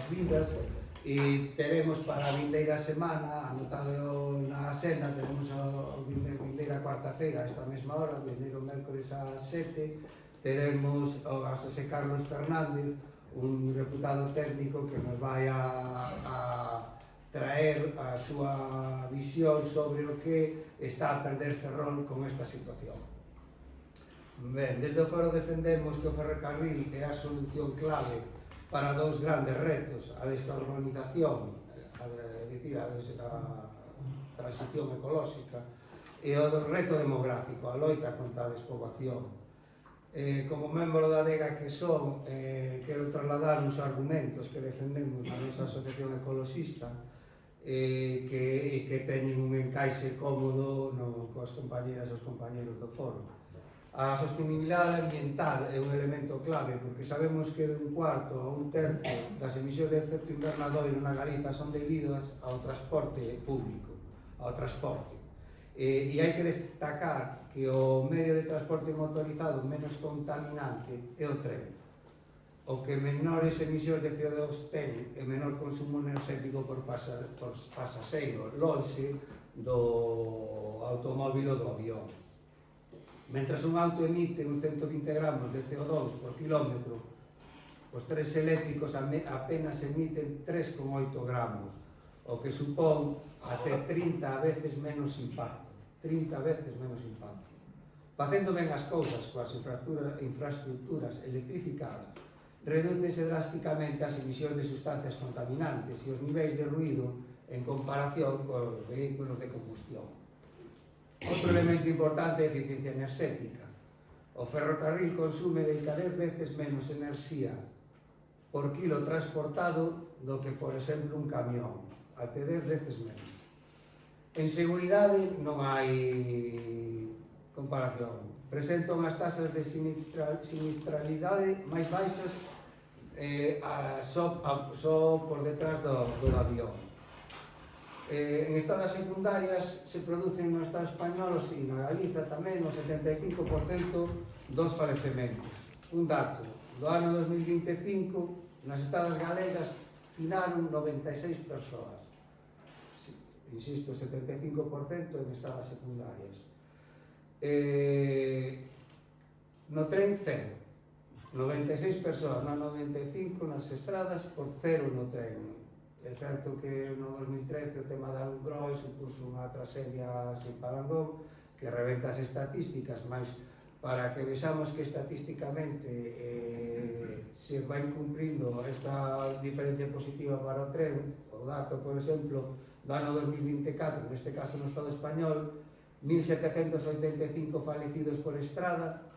vidas, e teremos para a vindeira semana, anotado na agenda, teremos a vindeira cuarta-feira a esta mesma hora, o vindeiro mércores ás 7, teremos a José Carlos Fernández, un reputado técnico que nos vai a traer a súa visión sobre o que está a perder Ferrol con esta situación. Ben, desde o Foro defendemos que o ferrocarril é a solución clave para dous grandes retos, a descarbonización, a transición ecolóxica, e o reto demográfico, a loita contra a despoboación. Como membro da DEGA que son, quero trasladar uns argumentos que defendemos na nosa asociación ecologista, que teñen un encaixe cómodo coas compañeras e os compañeros do foro. A sostenibilidade ambiental é un elemento clave, porque sabemos que de un cuarto a un tercio das emisións de efecto invernadoiro na Galiza son debidas ao transporte público, ao transporte. E hai que destacar que o medio de transporte motorizado menos contaminante é o tren. O que menores emisións de CO2 ten e menor consumo enerxético por pasaxeiro, lonxe do automóbil ou do avión. Mentras un auto emite uns 120 gramos de CO2 por kilómetro, os tres eléctricos apenas emiten 3,8 gramos, o que supón até 30 veces menos impacto. 30 veces menos impacto. Facendo ben as cousas coas infraestructuras electrificadas, redúcese drásticamente as emisións de sustancias contaminantes e os niveis de ruído en comparación cos vehículos de combustión. Outro elemento importante é a eficiencia enerxética. O ferrocarril consume de 10 veces menos enerxía por kilo transportado do que, por exemplo, un camión, até 10 veces menos. En seguridade non hai comparación. Presentan as tasas de sinistralidade máis baixas só por detrás do avión. En estadas secundarias se producen no Estado español e na Galiza tamén o 75% dos falecementos. Un dato, do ano 2025 nas estadas galegas finaron 96 persoas. Insisto, 75% en estadas secundarias. No tren, 0. 96 persoas, no 95 nas estradas, por 0 no tren. É certo que no 2013 o tema da Groi supuso unha tragedia sin parangón que reventa as estatísticas, mas para que vexamos que estatísticamente se vai cumprindo esta diferencia positiva para o tren, o dato, por exemplo, do ano 2024, neste caso no Estado español, 1.785 falecidos por estrada,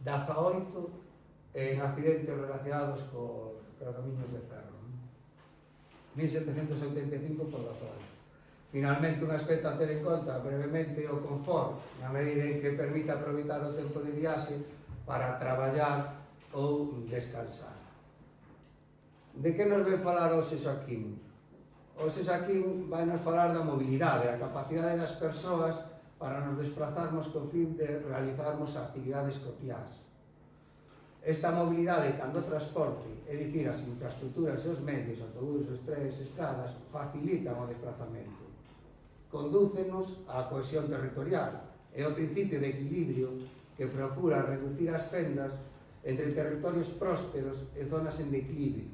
18 en accidentes relacionados cos camiños de ferro. 1.785 por 18. Finalmente, un aspecto a ter en conta brevemente o confort, na medida en que permite aproveitar o tempo de viaxe para traballar ou descansar. De que nos ven falar hoxe Xoaquín? Hoxe Xoaquín vai nos falar da mobilidade, a capacidade das persoas para nos desplazarmos co fin de realizarmos actividades cotiás. Esta mobilidade, cando o transporte, é dicir, as infraestructuras e os medios, autobuses, trenes, estradas, facilitan o desplazamento. Condúcenos á cohesión territorial e ao principio de equilibrio que procura reducir as fendas entre territorios prósperos e zonas en declive,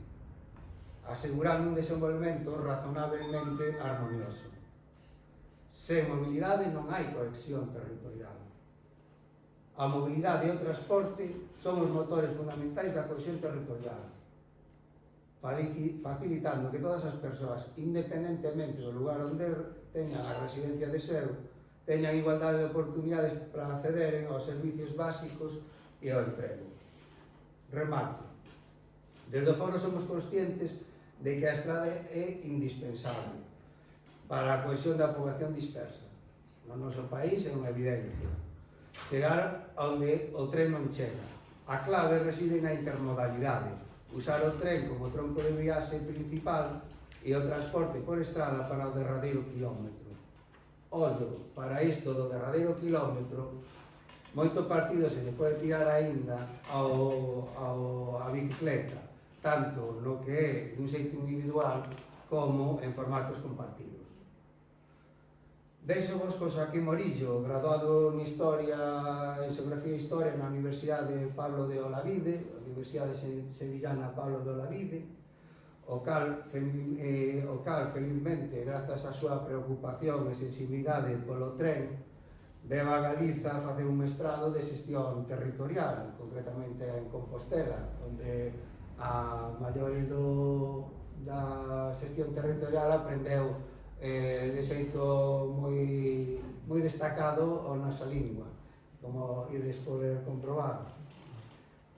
asegurando un desenvolvemento razonablemente armonioso. Sen mobilidade non hai cohesión territorial. A mobilidade e o transporte son os motores fundamentais da cohesión territorial, facilitando que todas as persoas, independentemente do lugar onde teñan a residencia de seu, teñan igualdade de oportunidades para accederen aos servicios básicos e ao emprego. Remate. Desde o foro somos conscientes de que a estrada é indispensable para a cohesión da poboación dispersa. No noso país é unha evidencia. Chegar onde o tren non chega. A clave reside na intermodalidade, usar o tren como tronco de viaxe principal e o transporte por estrada para o derradeiro kilómetro. Ollo, para isto do derradeiro kilómetro, moito partido se lle pode tirar aínda a bicicleta, tanto no que é dun xeito individual como en formatos compartidos. Deixo vos con Joaquín Morillo, graduado en Historia, en Xeografía e Historia na Universidade Pablo de Olavide, Universidade Sevillana Pablo de Olavide, o cal, felizmente, grazas á súa preocupación e sensibilidade polo tren, veva a Galiza a facer un mestrado de xestión territorial, concretamente en Compostela, onde a maiores da xestión territorial aprendeu de xeito moi destacado a nosa lingua, como ides poder comprobar.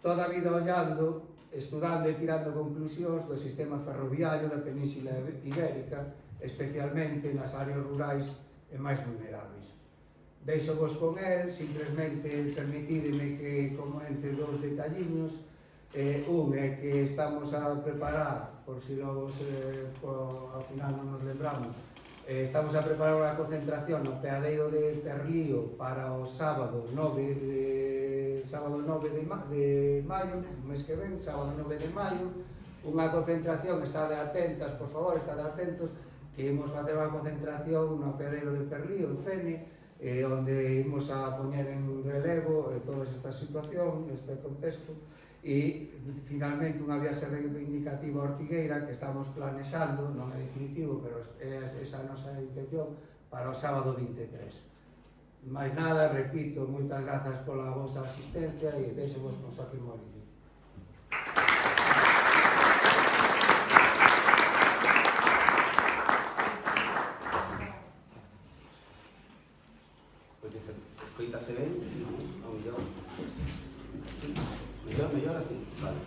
Toda a vida ollando, estudando e tirando conclusións do sistema ferroviario da Península Ibérica, especialmente nas áreas rurais e máis vulnerables. Deixo vos con el, simplemente permitídeme que comente dos detalliños. Un é que estamos a preparar, por si logo ao final non nos lembramos, estamos a preparar unha concentración no Peadeiro de Perlío para o sábado 9 de maio, o mes que ven, sábado 9 de maio, unha concentración, estade atentas, por favor, estade atentos, que imos facer unha concentración no Peadeiro de Perlío, en Fene, onde imos a poñer en relevo toda esta situación, este contexto, e finalmente unha viaxe reivindicativa a Ortigueira que estamos planexando, non é definitivo, pero é esa a nosa intención para o sábado 23. Mais nada, repito, moitas grazas pola vosa asistencia e deixo vos con Joaquín Morillo. Escoítase ben? O mellor así? Vale.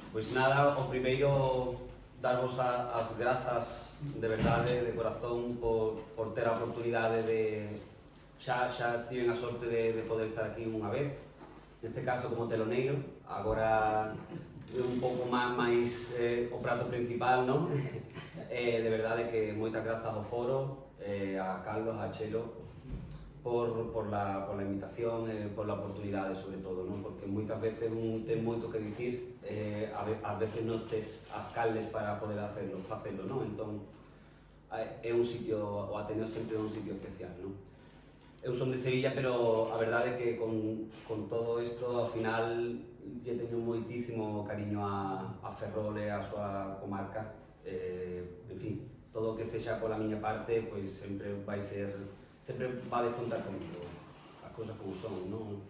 Pois nada, o primeiro darvos as grazas de verdade, de corazón, por ter a oportunidade de... Xa tiven a sorte de poder estar aquí unha vez, neste caso como teloneiro, agora un pouco máis o prato principal, non? De verdade que moitas grazas ao foro, a Carlos, a Chelo, por la invitación, por la oportunidade, sobre todo, non? Porque moitas veces ten moito que dicir, ás veces non tes as calles para poder facelo, non? Entón, é un sitio, o Ateneo sempre é un sitio especial, non? Eu son de Sevilla, pero a verdade é que con todo isto, ao final, lle teño moitísimo cariño a Ferrol e a súa comarca. En fin, todo o que sexa pola miña parte, pois sempre vades contar comigo, as cousas como son, non?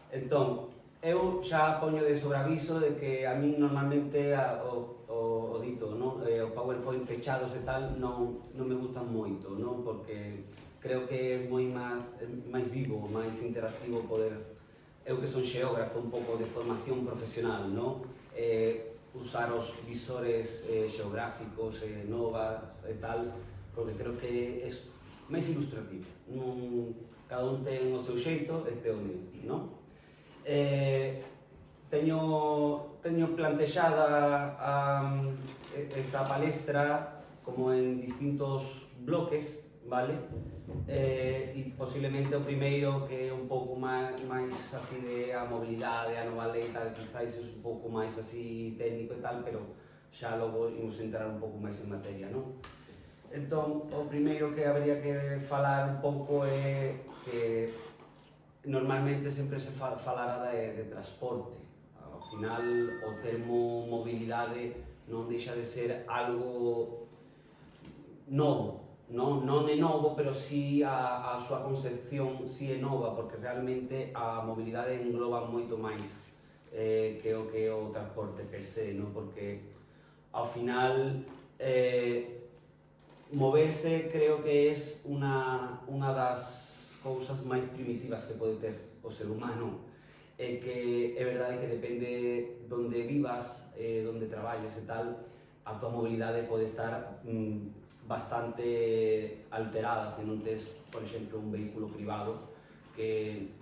Entón, eu xa poño de sobreaviso de que a min normalmente o dito, non? O PowerPoint pechados e tal non me gustan moito, non? Porque creo que é moi máis vivo, máis interactivo poder... Eu que son xeógrafo, un pouco de formación profesional, non? Usar os visores xeográficos, novas e tal, porque creo que é máis ilustrativo. Cada un ten o seu xeito, este é o meu, non? Teño plantexada esta palestra como en distintos bloques, vale? E posiblemente o primeiro, que é un pouco máis así de a mobilidade, a nova lei, tal, quizáis é un pouco máis así técnico e tal, pero xa logo imos entrar un pouco máis en materia, non? Entón, o primeiro que habría que falar un pouco é que normalmente sempre se falara de transporte. Ao final, o termo mobilidade non deixa de ser algo novo. Non é novo, pero sí a súa concepción sí é nova, porque realmente a mobilidade engloba moito máis que o transporte per se, non? Porque ao final moverse creo que é unha das cousas máis primitivas que pode ter o ser humano, e que é verdade que depende donde vivas, donde traballes e tal, a tua mobilidade pode estar bastante alterada se non tes, por exemplo, un vehículo privado que,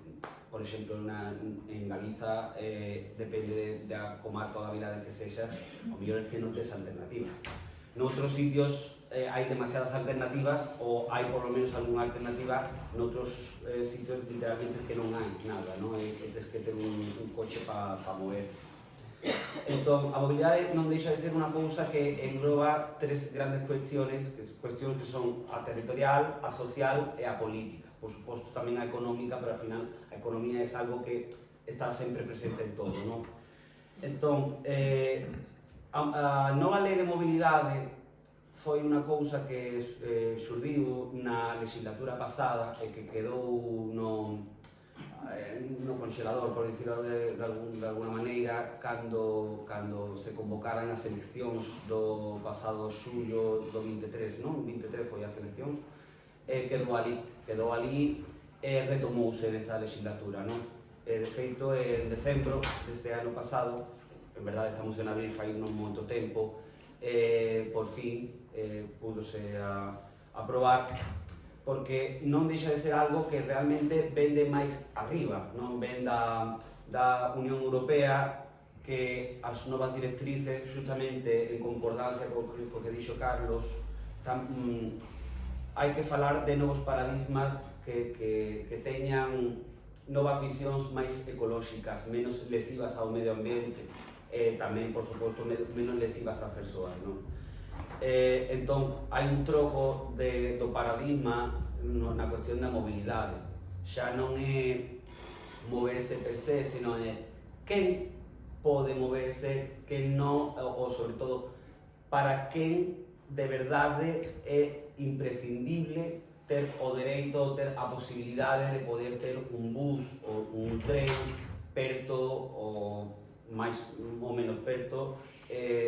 por exemplo, en Galiza, depende da comarca ou da vila que sexa, o mellor é que non tes alternativa. Noutros sitios hai demasiadas alternativas, ou hai por lo menos algunha alternativa, noutros sitios literalmente que non hai nada, non? E tes que ter un coche para mover. Entón, a mobilidade non deixa de ser unha cousa que engloba tres grandes cuestiones que son a territorial, a social e a política. Por suposto, tamén a económica, pero ao final a economía é algo que está sempre presente en todo, non? Entón, a nova lei de mobilidade foi unha cousa que xurdiu na legislatura pasada e que quedou no congelador, por dicirlo de alguna maneira, cando se convocaran as eleccións do pasado xullo do 23, non? 23 foi as eleccións, quedou ali e retomouse nesta legislatura, non? De feito, en decembro deste ano pasado, en verdade estamos en abril, fai non moito tempo, por fin púdose aprobar, porque non deixa de ser algo que realmente ven de máis arriba, non ven da Unión Europea, que as novas directrices, justamente en concordancia co que dixo Carlos, hai que falar de novos paradigmas que teñan novas visións máis ecolóxicas, menos lesivas ao medio ambiente, e tamén, por suposto, menos lesivas ás persoas, non? Entón, hai un troco do paradigma na cuestión da mobilidade. Xa non é moverse per se, senón é quen pode moverse, quen non, ou sobre todo, para quen de verdade é imprescindible ter o dereito, ter a posibilidade de poder ter un bus ou un tren perto ou máis ou menos perto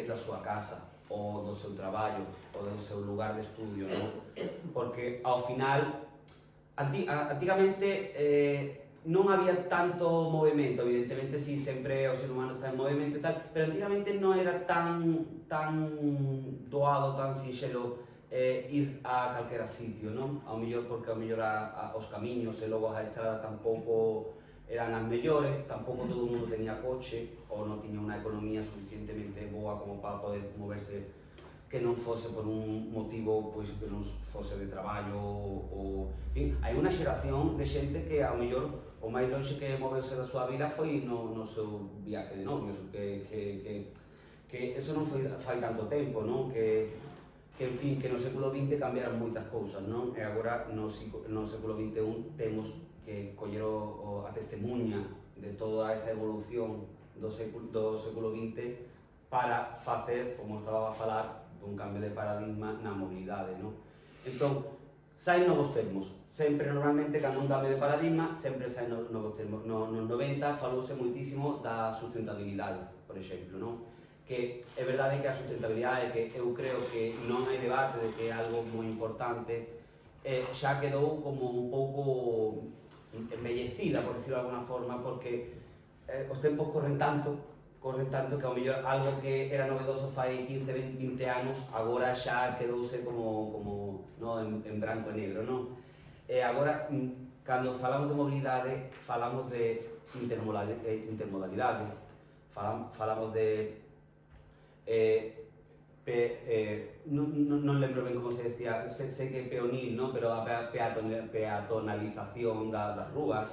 da súa casa, ou do seu traballo, ou do seu lugar de estudio, non? Porque ao final, antigamente non había tanto movimento, evidentemente si sempre o ser humano está en movimento e tal, pero antigamente non era tan doado, tan sinxelo ir a calquera sitio, non? Ao mellor porque ao mellor os camiños e logo as estradas tampouco eran as mellores, tampouco todo o mundo tenía coche ou non tiña unha economía suficientemente boa como para poder moverse, que non fose por un motivo pois que non fose de traballo ou... En fin, hai unha xeración de xente que ao mellor o máis longe que moveuse da súa vida foi no seu viaje de novios, que eso non foi fai tanto tempo, non? Que en fin, que no século XX cambiaran moitas cousas, non? E agora no século XXI temos que coller a testemunha de toda esa evolución do século XX para facer, como estaba a falar, dun cambio de paradigma na mobilidade, non? Entón, saen novos termos. Sempre, normalmente, cando un cambio de paradigma, sempre saen novos termos. Nos 90 falouse moitísimo da sustentabilidade, por exemplo, non? Que é verdade que a sustentabilidade, que eu creo que non hai debate de que é algo moi importante, xa quedou como un pouco embellecida, por decirlo de alguna forma, porque os tempos corren tanto que ao mellor algo que era novedoso fai 15, 20 anos, agora xa quedouse como no, en branco e negro, non? E agora, cando falamos de mobilidade, falamos de intermodalidade, falamos de non lembro ben como se decía, sei que é peonil, non? Pero a peatonalización das rúas,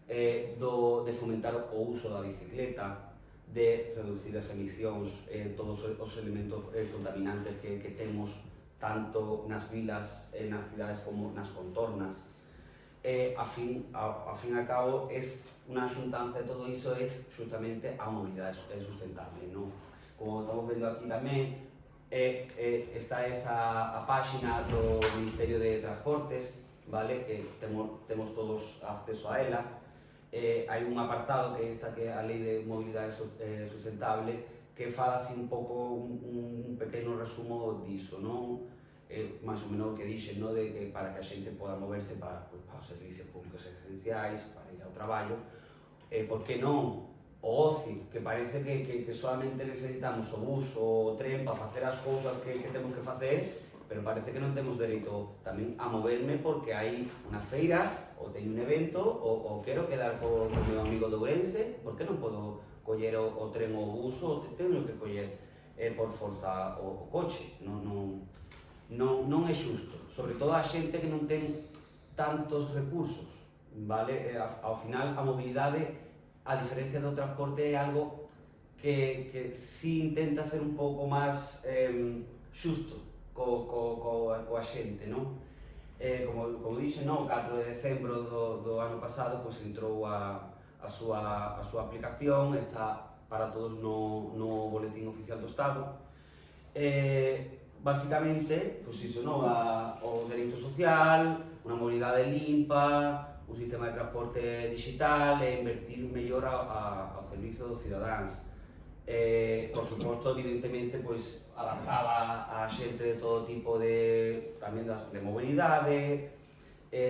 de fomentar o uso da bicicleta, de reducir as emisións, todos os elementos contaminantes que temos tanto nas vilas e nas cidades como nas contornas. A fin e a cabo, unha xuntanza de todo iso é justamente a mobilidade sustentable, non? Como estamos vendo aquí tamén, está a páxina do Ministerio de Transportes, vale? Que temos todos acceso a ela. Hai un apartado que é a Lei de Mobilidade Sustentable, que fala así un pouco, un pequeno resumo diso, non? Máis ou menos o que dixen, non? De que para que a xente poda moverse para os servicios públicos esenciais, para ir ao traballo, por que non o ocio, que parece que solamente necesitamos o bus ou o tren para facer as cousas que temos que facer, pero parece que non temos dereito tamén a moverme porque hai unha feira, ou teño un evento, ou quero quedar co meu amigo de Ourense, por que non podo coller o tren ou o bus, ou teño que coller por forza o coche? Non é xusto, sobre todo a xente que non ten tantos recursos, vale? Ao final a mobilidade, a diferencia do transporte, é algo que si intenta ser un pouco máis xusto coa xente, non? Como dixe, no, o 4 de decembro do ano pasado pois entrou a súa aplicación, está para todos no boletín oficial do Estado. Basicamente, pois iso, no, o dereito social, unha mobilidade limpa, un sistema de transporte digital e invertir mellor ao servizo dos cidadáns. Por suposto, evidentemente, pois, adaptada a xente de todo tipo tamén de mobilidade,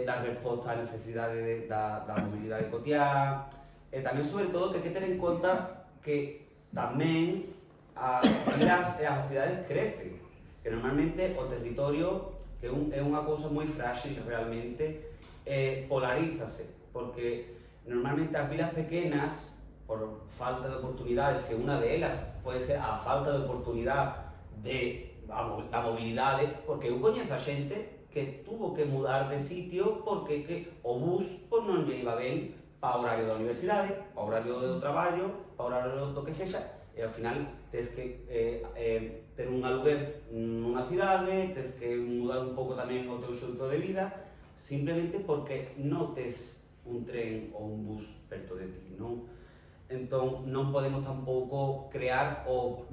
dar resposta á necesidade da mobilidade cotiá, e tamén, sobre todo, que hai que ter en conta que tamén as vilas e as cidades crecen, que normalmente o territorio, que é unha cousa moi frágil realmente, polarízase, porque normalmente as vilas pequenas, por falta de oportunidades, que unha de elas pode ser a falta de oportunidade da mobilidade, porque eu coñezo a xente que tuvo que mudar de sitio porque o bus non lle iba ben para o horario da universidade, para o horario do traballo, para o horario do que sexa, e ao final tens que ter un aluguer nunha cidade, tens que mudar un pouco tamén o teu xeito de vida, simplemente porque non tes un tren ou un bus perto de ti, non? Entón, non podemos tampouco crear ou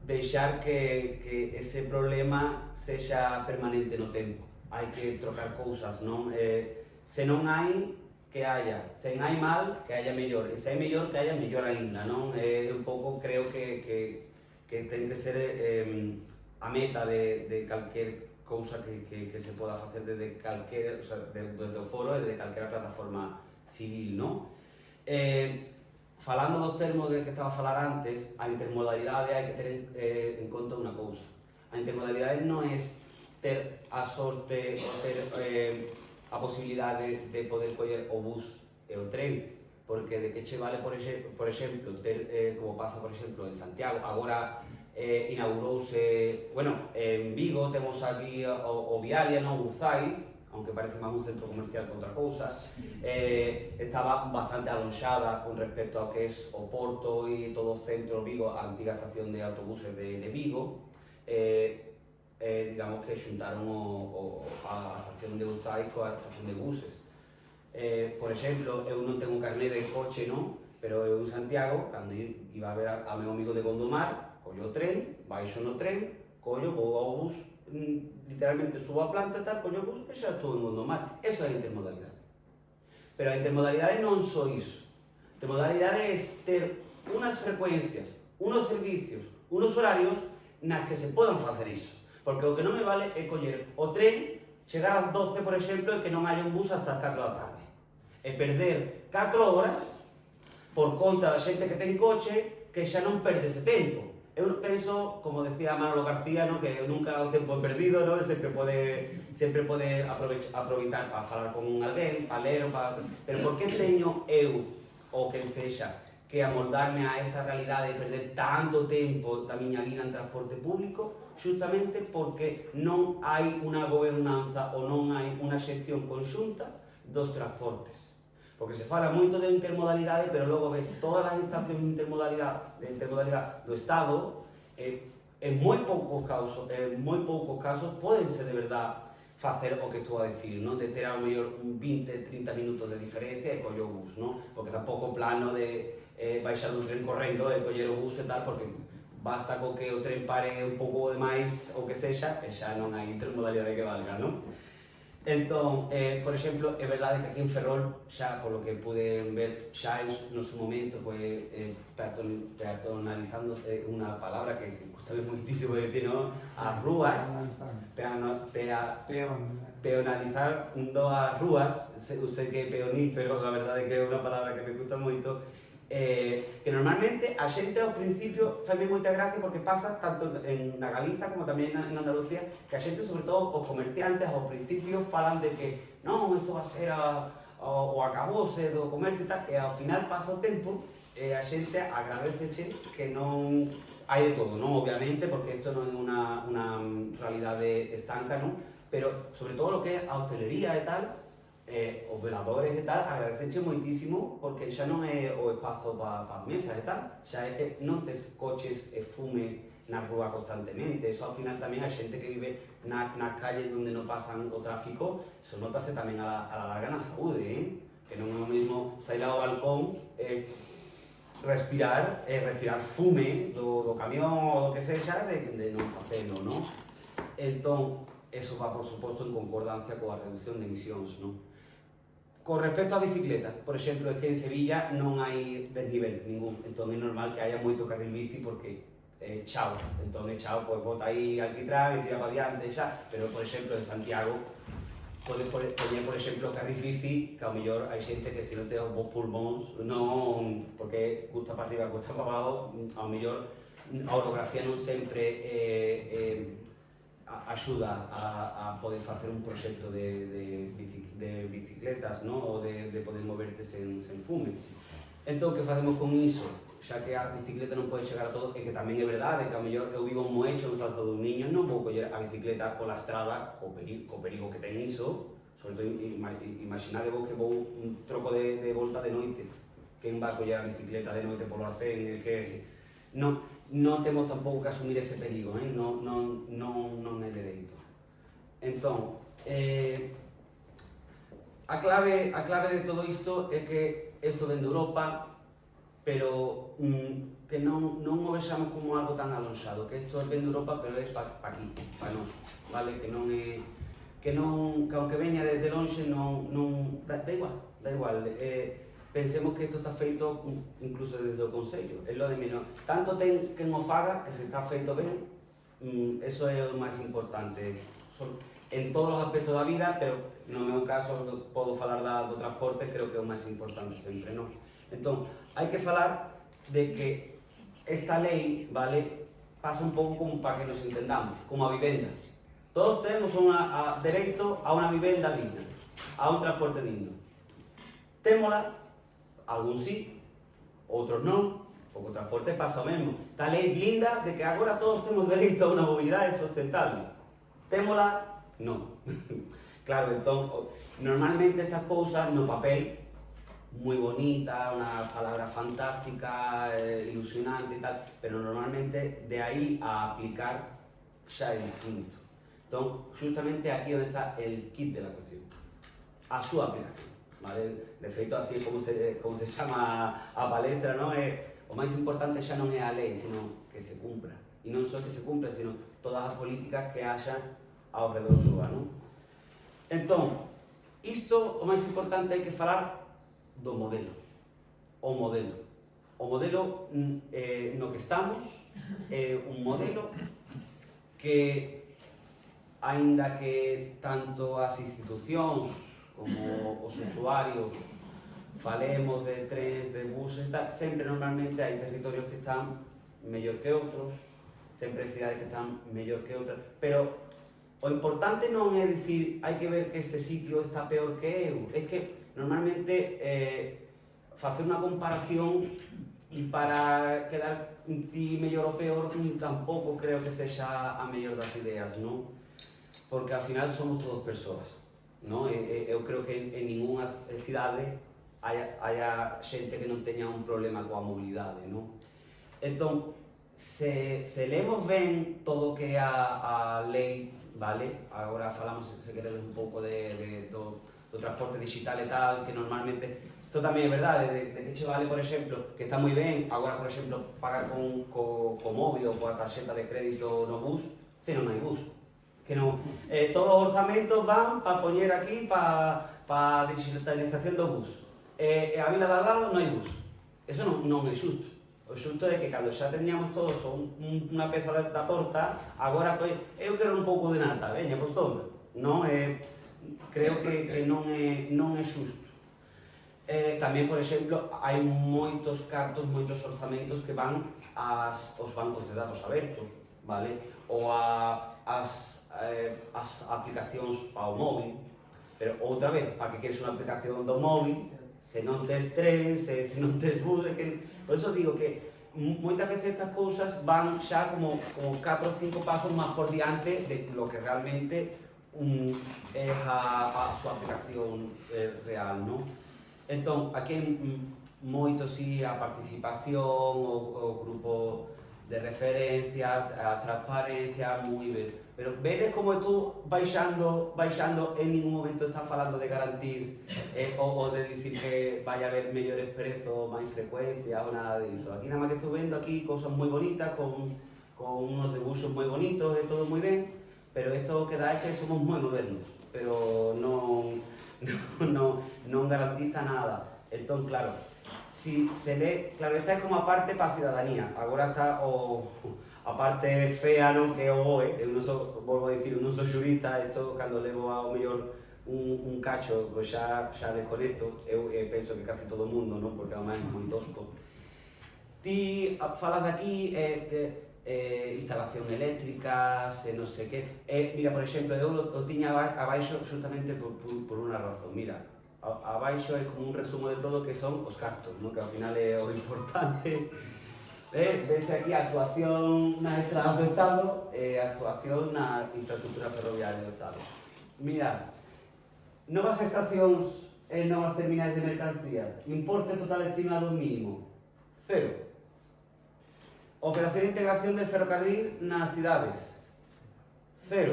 deixar que ese problema sexa permanente no tempo. Hai que trocar cousas, non? Se non hai, que haya. Se hai mal, que haya mellor. E se hai mellor, que haya mellor aínda, non? Un pouco creo que ten que ser a meta de calquer cousa que se poda facer desde calquera, o sea, desde o foro e desde calquera plataforma civil, non? Falando dos termos de que estaba a falar antes, a intermodalidade hai que ter en conta unha cousa. A intermodalidade non é ter a sorte ou ter a posibilidade de poder coller o bus e o tren, porque de que che vale, por exemplo, ter, como pasa, por exemplo, en Santiago, agora inaugurouse, bueno, en Vigo temos aquí o Vialia, non, Urzaiz, aunque parece máis un centro comercial que outra cousa, estaba bastante alonxada con respecto ao que é o Porto e todo o centro Vigo, a antiga estación de autobuses de Vigo. Digamos que xuntaron a estación de Urzaiz coa estación de buses. Por exemplo, eu non tengo carné de coche, non? Pero eu en Santiago, cando iba a ver a meu amigo de Gondomar, collo o tren, baixo no tren, collo, vou ao bus, literalmente subo a planta, tal, collo o bus e xa estou en Gondomar. Eso é a intermodalidade. Pero a intermodalidade non só iso. A intermodalidade é ter unas frecuencias, unos servicios, unos horarios nas que se podan facer iso. Porque o que non me vale é coller o tren, chegar ás 12, por exemplo, e que non haya un bus hasta as 4 da tarde. E perder 4 horas por conta da xente que ten coche que xa non perde ese tempo. Eu penso, como decía Manolo García, ¿no? Que nunca o tempo é perdido, ¿no? Sempre pode aproveitar para falar con alguén, para ler, pero por que teño eu, ou quen sexa, que amoldarme a esa realidade e perder tanto tempo da miña vida en transporte público? Justamente porque non hai unha gobernanza ou non hai unha xestión conxunta dos transportes. Porque se fala moito de intermodalidade, pero logo ves todas as estacións de intermodalidade do Estado, en moi poucos casos pódense de verdad facer o que estou a decir, non? De ter ao mellor un 20-30 minutos de diferencia e coller o bus, non? Porque tampouco plano de baixar do tren correndo e coller o bus e tal, porque basta co que o tren pare un pouco de máis ou que sexa e xa non hai intermodalidade que valga, non? Entón, por exemplo, é verdade que aquí en Ferrol, xa polo que pude ver, xa no seu momento, peatonalizando unha palabra que custame moitísimo decir, non? As rúas, peonalizar as rúas, sei que é peonil, pero a verdade é que é unha palabra que me gusta moito, que normalmente a xente ao principio faime moita gracia porque pasa tanto na Galiza como tamén en Andalucía, que a xente, sobre todo os comerciantes, ao principio falan de que non, isto va a ser o acabose do comercio e tal, e ao final pasa o tempo e a xente agradeceche que non hai de todo, non? Obviamente, porque isto non é unha realidade estanca, non? Pero sobre todo o que é a hostelería e tal, os veladores e tal agradecenche moitísimo porque xa non é o espazo para as mesas e tal, xa é que non tes coches e fume na rúa constantemente. Eso ao final tamén a xente que vive nas calles onde non pasan o tráfico, eso notase tamén a la larga na saúde, que non é o mesmo sair ao balcón e respirar fume do camión ou do que sexa de non facelo, non? Entón, eso va, por suposto, en concordancia coa reducción de emisións, non? Con respecto á bicicleta, por exemplo, é que en Sevilla non hai desnivel ningún, entón é normal que haya moito carril bici porque chao, entón é chao, pois bota aí alquitrán e tira para diante xa, pero por exemplo en Santiago podes poñer, por exemplo, carril bici, que ao mellor hai xente que se non ten os bons pulmóns, non, porque gusta para arriba, gusta para abajo, ao mellor a orografía non sempre axuda a poder facer un proxecto de bicicletas, ¿no? Ou de poder moverte sen fume. Entón, que facemos con iso? Xa que a bicicleta non pode chegar a todo, e que tamén é verdade que a mellor eu vivo en Moecho, un Salzo dun niño, non vou coller a bicicleta pola estrada, co perigo que ten iso, sobre todo imaginade vos que vou un troco de volta de noite, quen va a coller a bicicleta de noite polo arcén, que non temos tampouco que asumir ese perigo, non é dereito. Entón, a clave de todo isto é que isto ven de Europa, pero que non o vexamos como algo tan alonxado, que isto ven de Europa, pero é pa aquí, pa nós, vale? Que aunque veña desde lonxe, da igual. Pensemos que isto está feito incluso desde o Consello, é lo de menos. Tanto ten quen o faga, que se está feito ben, eso é o máis importante. En todos os aspectos da vida, pero no meu caso, podo falar do transporte, creo que é o máis importante sempre, non? Entón, hai que falar de que esta lei, vale, pasa un pouco como para que nos entendamos, como a vivenda. Todos temos dereito a unha vivenda digna, a un transporte digno. Témola, algúns sí, outros non, porque o transporte pasa o mesmo. Esta lei blinda de que agora todos temos dereito a unha mobilidade sustentable. Témola, non. Claro, entón, normalmente estas cousas no papel, moi bonita, unha palabra fantástica, ilusionante e tal, pero normalmente de aí a aplicar xa é distinto. Entón, justamente aquí onde está el kit de la cuestión, a súa aplicación. Vale? De feito, así como se chama a palestra, non? O máis importante xa non é a lei, sino que se cumpra. E non só que se cumpra, sino todas as políticas que haxa ao redor súa, non? Entón, isto, o máis importante é que falar do modelo. O modelo no que estamos é un modelo que, aínda que tanto as institucións como os usuarios falemos de trens, de buses, sempre normalmente hai territorios que están mellor que outros, sempre hai cidades que están mellor que outras, pero o importante non é dicir hai que ver que este sitio está peor que eu, é que normalmente facer unha comparación para quedar ti mellor ou peor tampouco creo que sexa a mellor das ideas, non? Porque ao final somos todos persoas. No? Eu creo que en ninguna cidade haya xente que non teña un problema coa mobilidade, non? Entón, se leemos ben todo o que é a lei, vale? Agora falamos, se queredes, un pouco do transporte digital e tal, que normalmente, isto tamén é verdade, de que che vale, por exemplo, que está moi ben, agora, por exemplo, pagar co móvil ou coa tarxeta de crédito no bus, se non hai bus. Que non, todos os orzamentos van para poñer aquí para a digitalización do bus. E a vila de al lado non hai bus. Eso non é xusto. O xusto é que cando xa teníamos todos unha peza da torta, agora, pois, eu quero un pouco de nata, veña, pois toma. Non é, creo que non é xusto. Tamén, por exemplo, hai moitos cartos, moitos orzamentos que van aos bancos de datos abertos, vale? Ou as aplicacións para o móvil, pero outra vez, para que queres unha aplicación do móvil, se non tes tren, se non tes bus, por iso digo que moitas veces estas cousas van xa como 4 ou 5 pasos máis por diante de lo que realmente é a súa aplicación real, non? Entón, aquí hai moito si a participación, o grupo de referencia, a transparencia, moi ben. Pero vedes como tú baixando en ningún momento está falando de garantir ou de dicir que vai haber mellores prezos, máis frecuencia ou nada disso. Aquí nada máis que estou vendo aquí cosas moi bonitas, con unos debuxos moi bonitos e todo moi ben, pero isto que dá é que somos moi modernos, pero non garantiza nada. Entón, claro, si se lee, claro, esta é como a parte para a ciudadanía, agora está a parte fea, non, que é o BOE, eu non so, volvo a dicir, eu non sou xurista, isto cando levo ao mellor un cacho, pois xa desconecto, eu penso que casi todo o mundo, non, porque además é moi tosco. Ti falas de aquí, instalación eléctricas, non sei que, mira, por exemplo, eu o tiña abaixo justamente por unha razón, mira, abaixo é como un resumo de todo que son os cartos, non? Que ao final é o importante. Ves aquí a actuación nas estradas do Estado e a actuación na infraestructura ferroviaria do Estado. Mira, novas estacións e novas terminais de mercancías, importe total estimado mínimo, 0. Operación de integración del ferrocarril nas cidades, 0.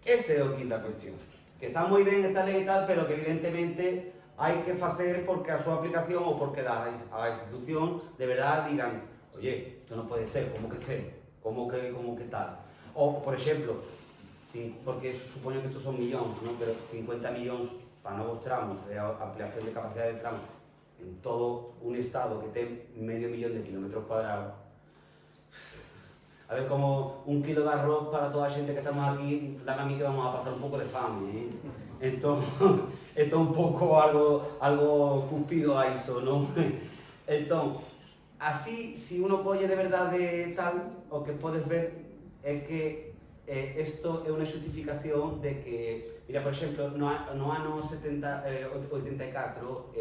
Ese é o quinta cuestión. Que está moi ben esta lei e tal, pero que evidentemente hai que facer porque a súa aplicación ou porque a institución de verdade digan, oye, isto non pode ser, como que cero, como que tal. Ou, por exemplo, porque supoño que estos son millóns, ¿no? Pero 50 millóns para novos tramos, de ampliación de capacidade de tramos, en todo un estado que ten medio millón de kilómetros cuadrados. A ver, como un kilo de arroz para toda a xente que estamos aquí, dame a mí que vamos a pasar un pouco de fame, Entón, isto é un pouco algo cuspido a iso, non? Entón, así, se uno colle de verdade tal, o que podes ver é que isto é unha justificación de que, mira, por exemplo, no ano 84,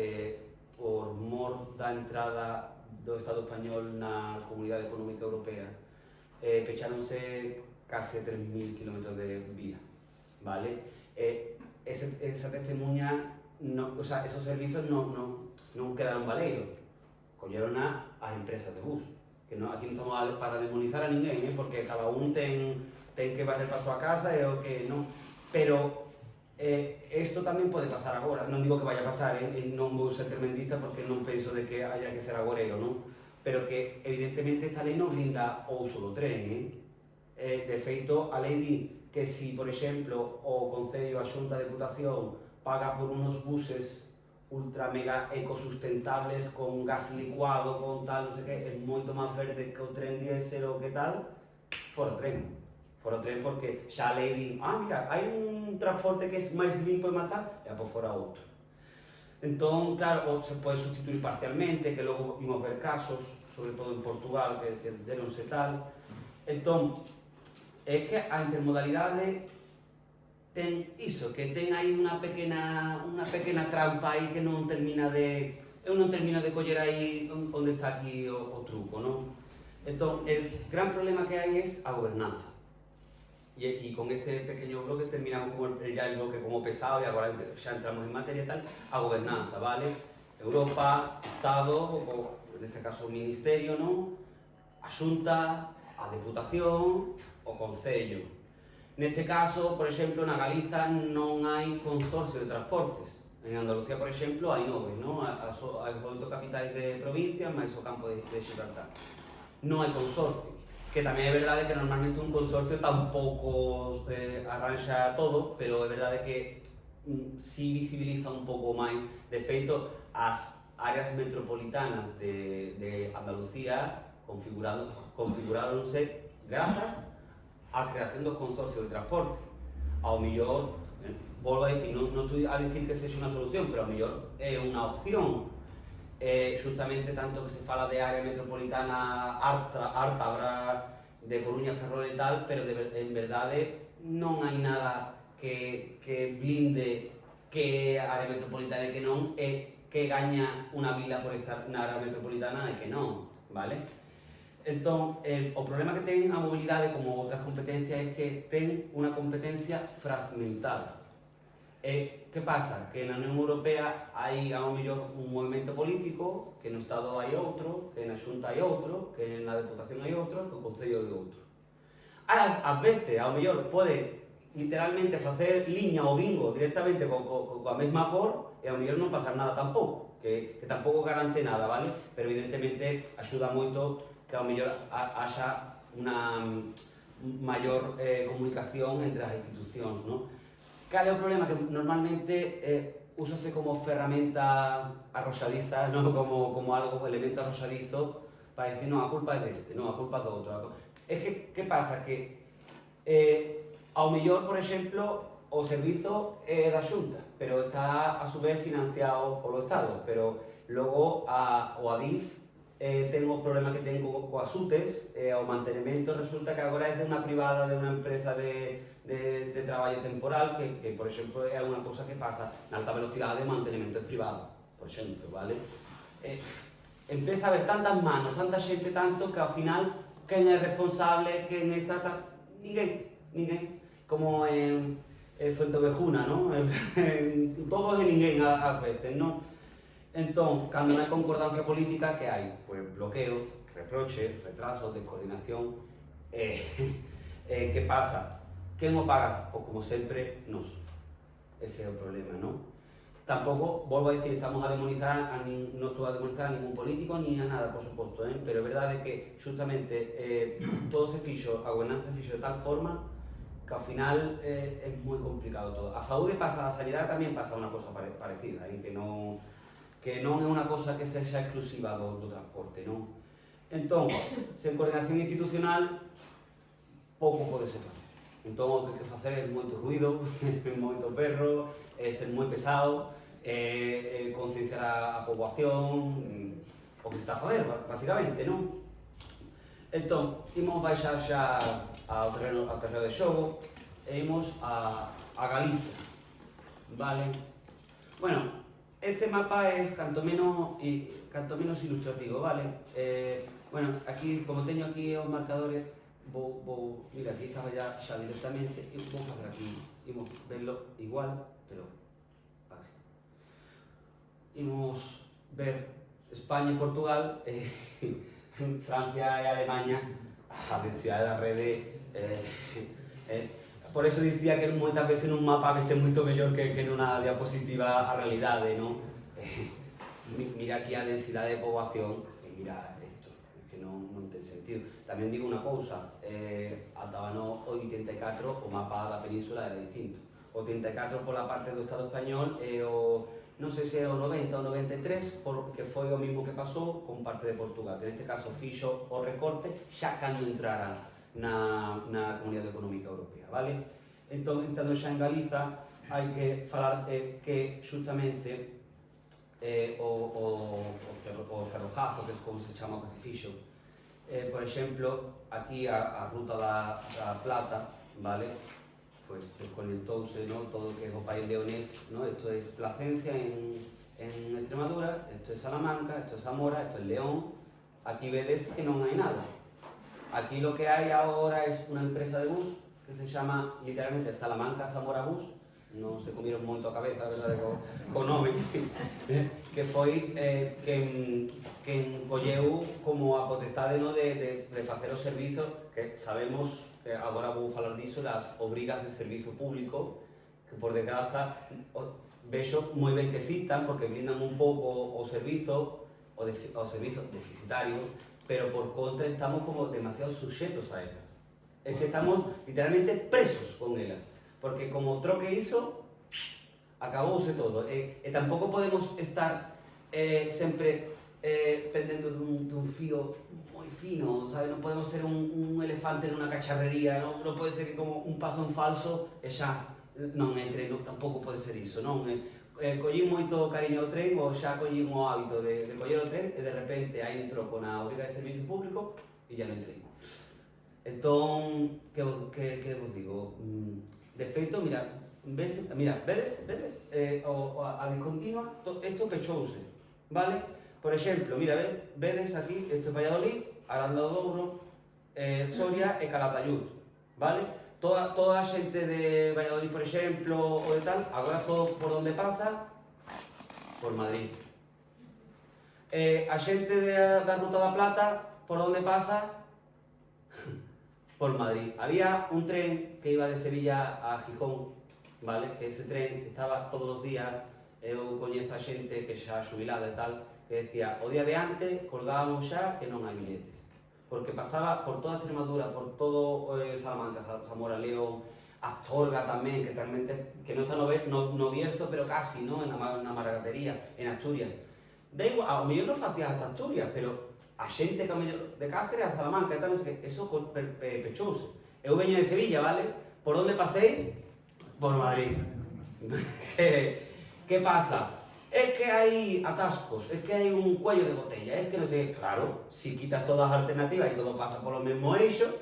por mor da entrada do Estado español na Comunidade Económica Europea, pecháronse case 3.000 km de vía, vale? Esa testemunha, o sea, esos servizos non quedaron baleiros, colleron as empresas de bus, que aquí non estamos para demonizar a ninguén, porque cada un ten que barrer para a súa casa e o que non, pero isto tamén pode pasar agora, non digo que vaya a pasar, non vou ser tremendista porque non penso de que haya que ser agorero, non? Pero que evidentemente esta lei non blinda o uso do tren, de feito a lei di que si, por exemplo, o Concello, a Xunta de Deputación paga por unos buses ultra mega ecosustentables con gas licuado, con tal, non sei que, é moito máis verde que o tren diésel ou que tal, fora o tren. Fora o tren porque xa a lei di, mira, hai un transporte que é máis limpo e máis tal, e pois fora outro. Entón, claro, se pode sustituir parcialmente, que logo imos ver casos, sobre todo en Portugal, que deronse tal. Entón, é que a intermodalidade ten iso, que ten aí unha pequena trampa aí que non termina de... Eu non termino de coller aí onde está aquí o truco, non? Entón, el gran problema que hai é a gobernanza. E con este pequeño bloque terminamos ya el bloque como pesado e agora xa entramos en materia tal, a gobernanza, vale? Europa, Estado, en este caso o Ministerio, non? A Xunta, a Deputación, o Concello. Neste caso, por exemplo, na Galiza non hai consorcio de transportes. En Andalucía, por exemplo, hai 9, non? As 8 capitais de provincia, máis o campo de Gibraltar. Non hai consorcio. Que tamén é verdade que normalmente un consorcio tampouco arranxa todo, pero é verdade que si visibiliza un pouco máis. De feito, as áreas metropolitanas de Andalucía configuráronse grazas a creación dos consorcios de transporte. Ao mellor, volvo a dicir, non estou a dicir que sexa unha solución, pero ao mellor é unha opción. Justamente tanto que se fala de área metropolitana harta de Coruña, Ferrol e tal, pero en verdade non hai nada que blinde que área metropolitana e que non, e que gaña unha vila por estar na área metropolitana e que non, vale? Entón, o problema que ten a mobilidade, como outras competencias, é que ten unha competencia fragmentada. Que pasa? Que na Unión Europea hai ao mellor un movimento político, que no Estado hai outro, que na Xunta hai outro, que na Deputación hai outro, que o Concello hai outro. Ás veces, ao mellor, pode literalmente facer liña ou bingo directamente coa mesma cor e ao mellor non pasar nada tampouco, que tampouco garante nada, vale? Pero evidentemente axuda moito que ao mellor haxa unha maior comunicación entre as institucións, non? Cal é o problema? Que normalmente úsase como ferramenta arroxadiza, non? Como algo, elemento arroxadizo para dicir, non, a culpa é deste, non, a culpa é do outro. É que pasa? Que ao mellor, por exemplo, o servizo é da Xunta, pero está a su vez financiado polo Estado, pero logo o ADIF ten o problema que ten coas UTES, o mantenimento resulta que agora é de unha privada, de unha empresa de traballo temporal, que por exemplo é unha cousa que pasa na alta velocidade, o mantenimento é privado, por exemplo, vale? Empeza a haber tantas manos, tanta xente, tanto que ao final quen é responsable, quen está... Ninguén, como en Fuenteovejuna, non? Todos e ninguén ás veces, non? Entón, cando non hai concordancia política, que hai? Pois bloqueo, reproche, retraso, descoordinación. Que pasa? Quen o paga? Pois como sempre, nos. Ese é o problema, non? Tampouco, volvo a dicir, estamos a demonizar, non estou a demonizar a ningún político ni a nada, por suposto, pero é verdade que justamente todo se fixo, a gobernanza se fixo de tal forma que ao final é moi complicado todo. A saúde pasa, a sanidade tamén pasa unha cosa parecida, que non é unha cosa que sexa exclusiva do transporte, non? Entón, sen coordinación institucional, pouco pode ser facer. Entón, o que hai que facer é moito ruido, moito perro, ser moi pesado, concienciar a poboación, o que se está a fazer, basicamente, non? Entón, imos baixar xa ao terreno de xogo e imos a Galicia, vale? Bueno, este mapa é canto menos ilustrativo, vale? Bueno, aquí, como teño aquí os marcadores, mira, aquí estaba xa directamente, e vou facer aquí, imos verlo igual, pero así. Imos ver España e Portugal, Francia e Alemanha, a densidade da rede, por eso dicía que moitas veces nun mapa vese moito mellor que nunha diapositiva a realidade, non? Mira aquí a densidade de poboación e mira isto, que non ten sentido. Tamén digo unha cousa, ata o ano 84 o mapa da península era distinto. O 84 pola parte do Estado español e o, non sei se é o 90 ou 93, porque foi o mismo que pasou con parte de Portugal, que neste caso fixo o recorte xa cando entrara na Comunidade Económica Europea, vale? Entón, entrando xa en Galiza, hai que falar que justamente o ferrojazo, que é como se chama o que se fixo, por exemplo, aquí a ruta da Plata, vale? Pues desconectouse, ¿no? Todo que é o país leonés, ¿no? Esto es Plasencia en Extremadura, esto es Salamanca, esto es Zamora, esto es León. Aquí vedes que non hai nada. Aquí lo que hai agora es una empresa de bus que se llama literalmente Salamanca Zamora Bus, non se comieron moito a cabeza, verdade, co nome, que foi quen colleu como a potestade, no, de facer os servizos, que sabemos, que agora vou falar diso, das obrigas de servizo público, que por desgraza vexo moi ben que existan, porque brindan un pouco o servizo, os servizos deficitarios, pero por contra estamos como demasiado suxetos a elas. Es que estamos literalmente presos con elas, porque como troque iso, acabouse todo. E tampouco podemos estar sempre pendendo dun fío moi fino, sabe? Non podemos ser un elefante nunha cacharrería, non pode ser que como un paso en falso e xa non entre, tampouco pode ser iso, non? Collín moito cariño ao tren, ou xa collín o hábito de coller o tren e de repente aí entro con a obriga de servicio público e xa non entrei. Entón, que vos digo? De feito, mira, vedes a discontinua, isto pechouse, vale? Por exemplo, mira, vedes aquí, isto é Valladolid, Aranda do Douro, Soria e Calatayud, vale? Toda a xente de Valladolid, por exemplo, ou de tal, agora todo por onde pasa? Por Madrid. A xente da Ruta da Plata, por onde pasa? Por Madrid. Había un tren que iba de Sevilla a Gijón, vale? Que ese tren estaba todos os días, eu coñezo a xente que xa xubilada e tal, que decía, o día de antes colgábamos xa que non hai billetes. Porque pasaba por toda Extremadura, por todo Salamanca, Zamora, León, Astorga tamén, que realmente que non está no Bierzo, pero casi, ¿no? Na Maragatería, en Asturias. Da igual, ao mellor non facías hasta Asturias, pero a xente que de Cáceres a Salamanca e tal, non sei que, eso pechouse. Eu veño de Sevilla, vale? Por onde pasei? Por Madrid. Que pasa? Es que hay atascos, es que hay un cuello de botella, es que no sé, claro, si quitas todas las alternativas y todo pasa por los mismos eixos,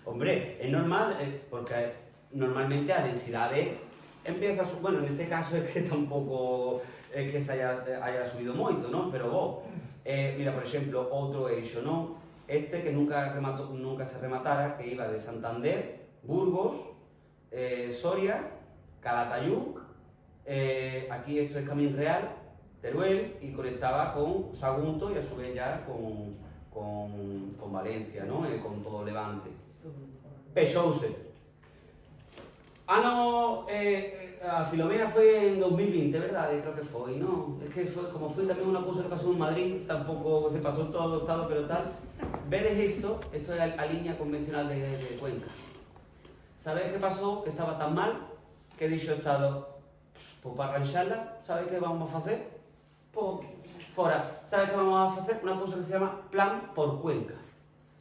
hombre, es normal, porque normalmente la densidad empieza a subir, bueno, en este caso es que tampoco es que se haya subido moito, ¿no? Pero vos, mira, por ejemplo, outro eixo, ¿no? Este que nunca se rematara, que iba de Santander, Burgos, Soria, Calatayud, aquí esto es Camín Real, Teruel, y conectaba con Sagunto y a su vez ya con Valencia, ¿no? Con todo Levante. Pechouse. A Filomena fue en 2020, ¿verdad? Creo que fue, ¿no? Es que como fue también una cosa que pasó en Madrid, tampoco se pasó en todo el estado, pero tal. ¿Ves esto? Esto es la línea convencional de Cuenca. ¿Sabes qué pasó? Que estaba tan mal que dicho Estado, pues para arrancharla, ¿sabes qué vamos a hacer? Pues fuera. ¿Sabes qué vamos a hacer? Una cosa que se llama Plan por Cuenca,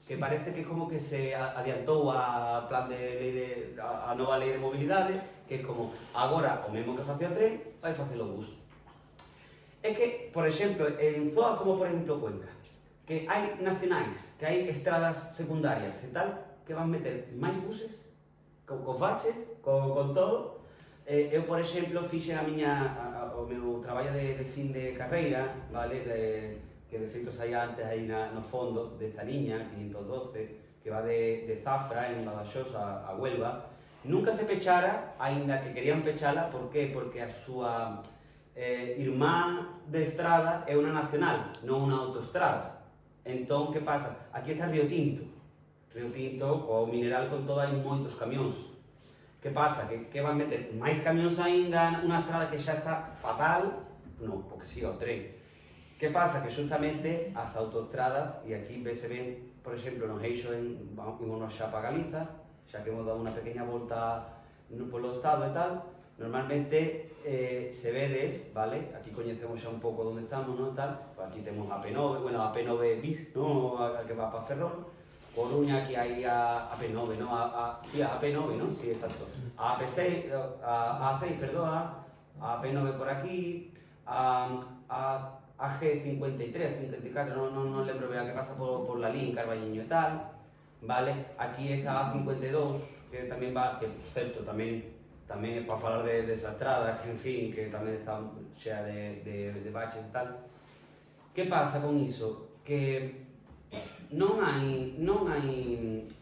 que parece que como que se adiantou a plan a nova lei de mobilidade, que é como, agora, o mesmo que facía o tren, vai facer o bus. É que, por exemplo, en zonas como por exemplo Cuenca, que hai nacionais, que hai estradas secundarias e tal, que van meter máis buses, con baches, con todo. Eu, por exemplo, fixe o meu traballo de fin de carreira, vale? Que de feito saía antes aí no fondo desta liña, 512, que va de Zafra, en Badaxoz, a Huelva, nunca se pechara, aínda que querían pechala. Por que? Porque a súa irmá de estrada é unha nacional, non unha autoestrada. Entón, que pasa? Aquí está Río Tinto, co mineral con todo, hai moitos camións. Que pasa? Que van meter máis camións aínda nunha estrada que xa está fatal? Non, porque siga o tren. Que pasa? Que justamente as autoestradas, e aquí se ven, por exemplo, nos eixos ímonos xa para Galiza, xa que hemos dado unha pequena volta polo estado e tal, normalmente se vedes, vale? Aquí coñecemos xa un pouco onde estamos, non? Tal, pues aquí temos a P9, bueno, a P9 bis, non? A que va para Ferrol. Coruña, aquí hai a P9, ¿no? Sí, a P9, ¿no? Sí, exacto. A P6, a A6, perdón, a P9 por aquí, a G53, 54, no lembro ben, que pasa por la Lín, Carballiño e tal, vale? Aquí está a 52, que tamén va, que certo, tamén é para falar de esa estrada, que en fin, que tamén está xa de baches e tal. Que pasa con iso? Que non hai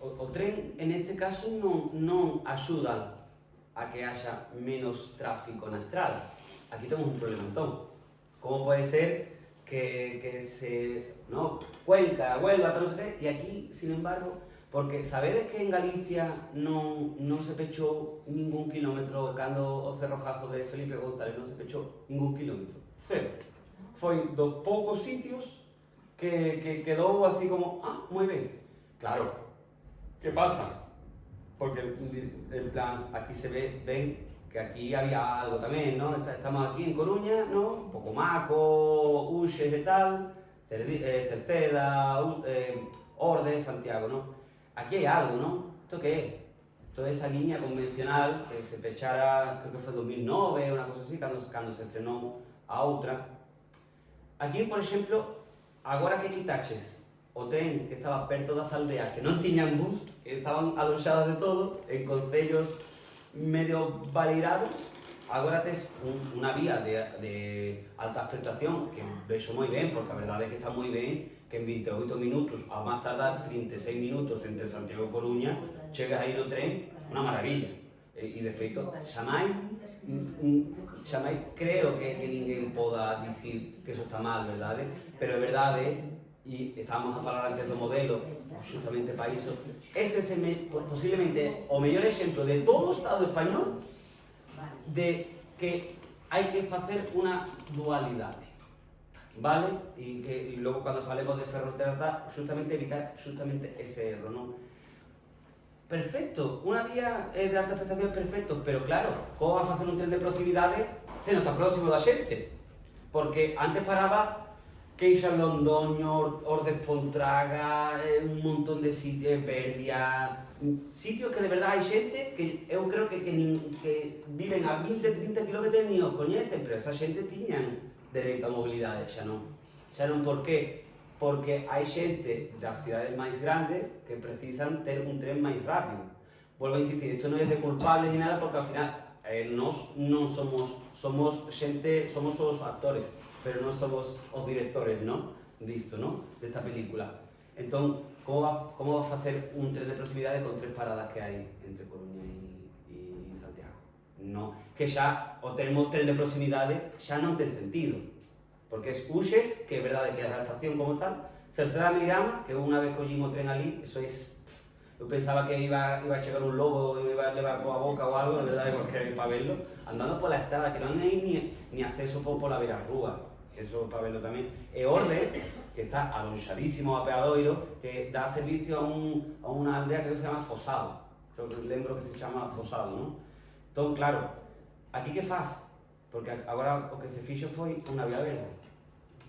o tren en este caso non axuda a que haxa menos tráfico na estrada. Aquí temos un problema entón. Como pode ser que se, no, Cuenca, Huelva, tal, non sei que, e aquí, sin embargo, porque sabedes que en Galicia non se pechou ningún kilómetro cando o cerrojazo de Felipe González, non se pechou ningún kilómetro, cero. Foi dos poucos sitios que quedou así como, moi ben. Claro, que pasa? Porque, en plan, aquí se ve ben que aquí había algo tamén, ¿no? Estamos aquí en Coruña, ¿no? Pocomaco, Uxes e tal, Cerceda, Orde, Santiago, ¿no? Aquí hai algo, ¿no? ¿Esto que é? Toda esa línea convencional que se pechara, creo que foi 2009, unha cosa así, cando se estrenou a outra. Aquí, por exemplo, agora que quitaches o tren que estaba perto das aldeas que non tiñan bus, que estaban aloxadas de todo, en concellos medio baleirados, agora tes unha vía de alta prestación que vexo moi ben, porque a verdade é que está moi ben que que en 28 minutos, a máis tardar 36 minutos entre Santiago e Coruña, chegas aí no tren, unha maravilla. E de feito, xamais creo que ninguén poda dicir que eso está mal, verdade? Pero é verdade, e estábamos a falar antes do modelo, justamente para iso, este é posiblemente o mellor exemplo de todo o Estado español de que hai que facer unha dualidade, vale? E logo cando falemos de ferroterra, justamente evitar justamente ese erro, non? Perfecto, unha vía de alta prestación é perfecto, pero claro, como vas a facer un tren de proximidade se non está próximo da xente? Porque antes paraba Queixa Londoño, Ordes Pontraga, un montón de sitios, Verdia, sitios que de verdade hai xente que eu creo que viven a 20-30 km ni os coñecen, pero esa xente tiñan dereito a mobilidade, xa non por qué? Porque hai xente das cidades máis grandes que precisan ter un tren máis rápido. Volvo a insistir, isto non é de culpable ni nada, porque ao final nós non somos xente, somos os actores, pero non somos os directores, non? Disto, non? Desta película. Entón, como va a facer un tren de proximidade con 3 paradas que hai entre Coruña e Santiago? Non, que xa o termo tren de proximidade xa non ten sentido. Porque es Uxes, que é verdade que é a estación como tal, Cerceda Meirama, que unha vez collín o tren ali, eso es... Eu pensaba que iba a chegar un lobo e iba a levar coa boca ou algo, de verdade, porque para verlo, andando pola estrada, que non hai ni acceso pola beirarrúa, que eso para verlo tamén. E Ordes, que está alonxadísimo a Peadoiro, que dá servicio a unha aldea que se chama Fosado. Eu lembro que se chama Fosado, non? Entón, claro, aquí que faz? Porque agora o que se fixo foi unha vía verde.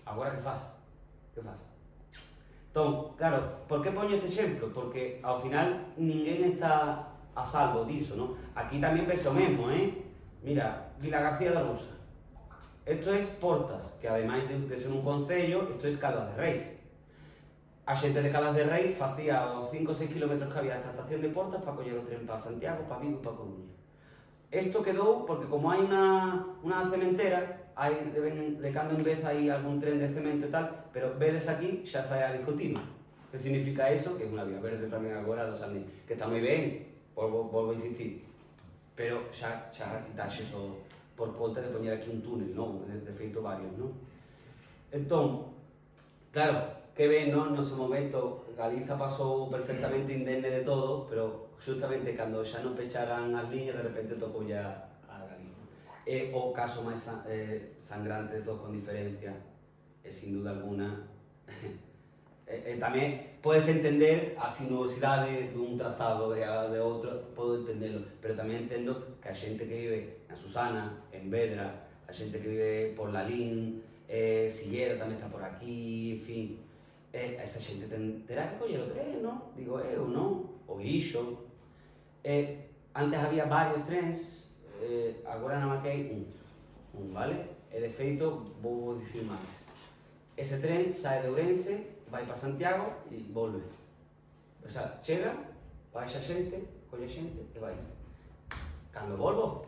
Agora que faz? Que faz? Entón, claro, por que poño este exemplo? Porque ao final ninguén está a salvo diso, non? Aquí tamén pesa o mesmo, Mira, Vila García da Rosa. Esto es Portas, que ademais de ser un concello, isto é Caldas de Reis. A xente de Caldas de Reis facía os 5 ou 6 km que había esta estación de Portas para coller o tren para Santiago, para Vigo e para Coruña. Isto quedou porque como hai unha cementera, hai de cando en vez hai algún tren de cemento e tal, pero vedes aquí xa sae a discontinua. Que significa eso? Que é unha vía verde tamén agora do Sandín, que está moi ben, volvo a insistir, pero xa quitaxe eso por conta de poñer aquí un túnel, non? De feito varios, non? Entón, claro, que ben, non? No seu momento Galiza pasou perfectamente indemne de todo, pero justamente cando xa non pecharan as liñas, de repente tocou ya a Galiza. É o caso máis sangrante de todo, con diferencia, e sin duda alguna. Tamén podes entender a sinuosidade dun trazado de outro, podo entendelo, pero tamén entendo que a xente que vive na Susana, en Vedra, a xente que vive por Lalín, Silleda tamén está por aquí, en fin, esa xente terá que coller o tren, non? Digo eu, non? O Ixo. Antes había varios trens, agora na Maquei un, vale? E de feito, vou dicir máis. Ese tren sae de Ourense, vai para Santiago e volve. O sea, chega, baixa xente, colle xente e vaise. Cando volvo,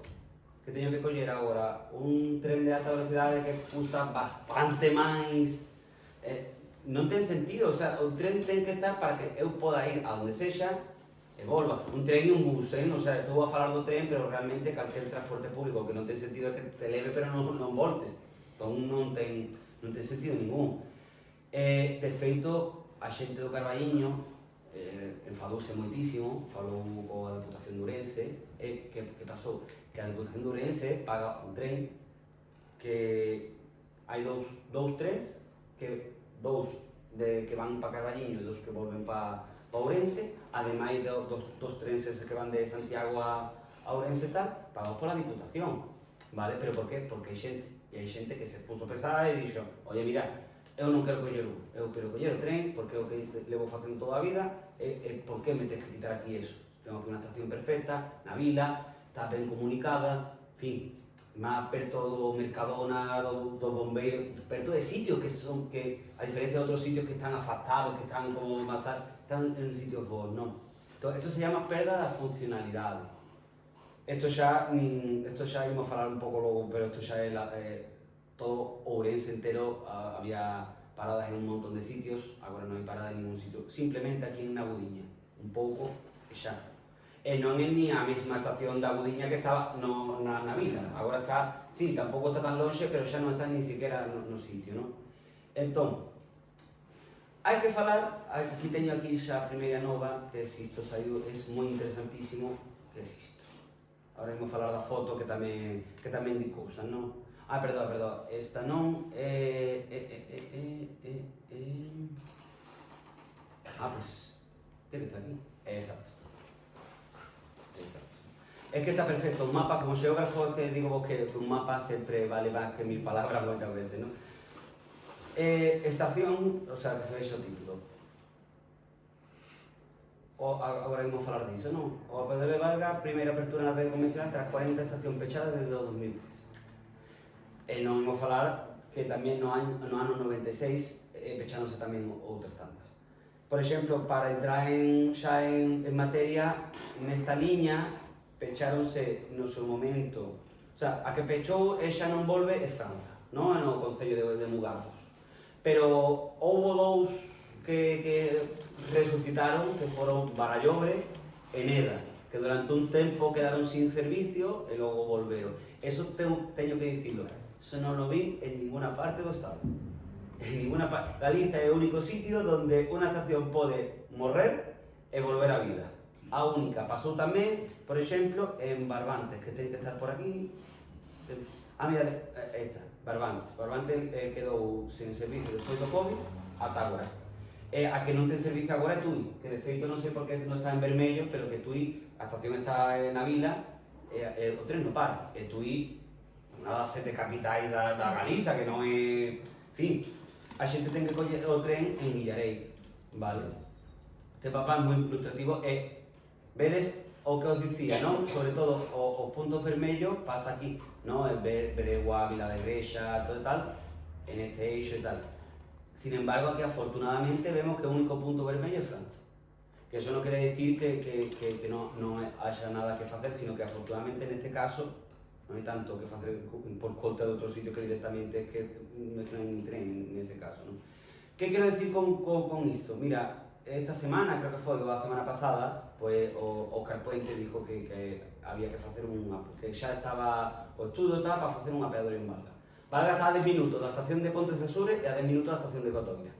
que teño que coller agora un tren de alta velocidade que custa bastante máis, non ten sentido, o sea, o tren ten que estar para que eu poda ir a onde sexa e volva. Un tren e un bus, o sea, estou a falar do tren, pero realmente calquer transporte público que non ten sentido é que te leve pero non voltes. Entón non ten sentido ningún. De feito, a xente do Carballiño enfadouse moitísimo, falou coa Deputación de Ourense, que pasou? Que a Deputación de Ourense paga un tren que hai dous trens, dous que van para Carballiño e dous que volven para Ourense, ademais dos trens que van de Santiago a Ourense e tal, pagados pola Diputación, vale? Pero por qué? Porque hai xente que se puso pesada e dixo, oye, mira, eu non quero coller eu quero coller o tren, porque é o que levo facendo toda a vida, e por que me tens que quitar aquí eso? Tengo aquí unha estación perfecta, na vila, está ben comunicada, en fin, máis perto do Mercadona, do Bombeiro, perto de sitios que a diferencia de outros sitios que están afastados, que están como matar, están en sitios bons, non? Entón, isto se chama perda da funcionalidade. Isto xa imos falar un pouco logo, pero isto xa é todo Ourense entero había paradas en un montón de sitios, agora non hai parada en ningún sitio, simplemente aquí na Budiña, un pouco e xa. E non é ni a mesma estación da Budiña que estaba na vila, agora está, sí, tampouco está tan longe, pero xa non está ni siquiera no sitio, non? Entón, hai que falar, aquí teño aquí xa a primeira nova, que se isto saiu, é moi interesantísimo, que é isto. Agora imos falar da foto que tamén di cousas, non? Perdón, esta non pues, debe estar aquí, exacto. Es que está perfecto, un mapa, como xeógrafo que digo vos que un mapa sempre vale máis que 1000 palabras moitas veces, non? Estación, o sea, que se vexe o título. Agora imos falar disso, non? O Pedro de Vargas, primeira apertura na rede convencional tras 40 estación pechada desde o 2003. E non imos falar que tamén no ano 96 pechándose tamén outras tantas. Por exemplo, para entrar xa en materia, nesta liña, pecháronse no seu momento, o sea, a que pechou e xa non volve é Franza, non? No Concello de Mugardos. Pero houbo dous que resucitaron, que foron Barallobre e Neda, que durante un tempo quedaron sin servicio e logo volveron. Eso teño que dicilo, eso non lo vi en ninguna parte do Estado. En ninguna parte. Galicia é o único sitio donde unha estación pode morrer e volver á vida. A única. Pasou tamén, por exemplo, en Barbantes, que ten que estar por aquí. Mira, esta, Barbantes. Barbantes quedou sen servicio despois do COVID ata agora. A que non ten servicio agora é Tui, que de feito non sei por que non está en vermello, pero que Tui, a estación está na vila, o tren non para. E Tui, unha das 7 capitais da Galiza, que non é... En fin, a xente ten que coller o tren en Villarei, vale? Este mapa é moi ilustrativo e vedes o que os dicía, non? Sobre todo os puntos vermellos pasa aquí, non? Beregua, Vila da Igrexa, todo e tal, en este eixo e tal. Sin embargo, aquí afortunadamente vemos que o único punto vermello é Francia. Que eso non quere decir que non haya nada que facer, sino que afortunadamente neste caso non hai tanto que facer por conta de outro sitio que directamente que non hai tren nese caso, non? Que quero decir con isto? Mira, esta semana, creo que foi, ou a semana pasada, pues Óscar Puente dijo que había que facer que xa estaba o estudo para facer un apeadorio en Valga. Valga está a 10 minutos da estación de Ponte Cesure e a 10 minutos da estación de Cotoira.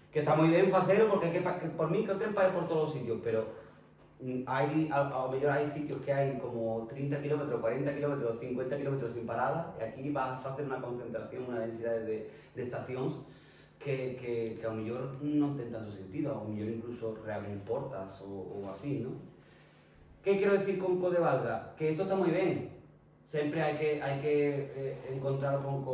Que está moi ben facelo porque por mí que o tren pare por todos os sitios, pero ao mellor hai sitios que hai como 30 km, 40 km, 50 km sin parada, e aquí vas a facer unha concentración, unha densidade de estacións que ao mellor non ten tanto sentido, ao mellor incluso reabren portas ou así, non? Que quero decir con de Valga? Que isto está moi ben, sempre hai que encontrar con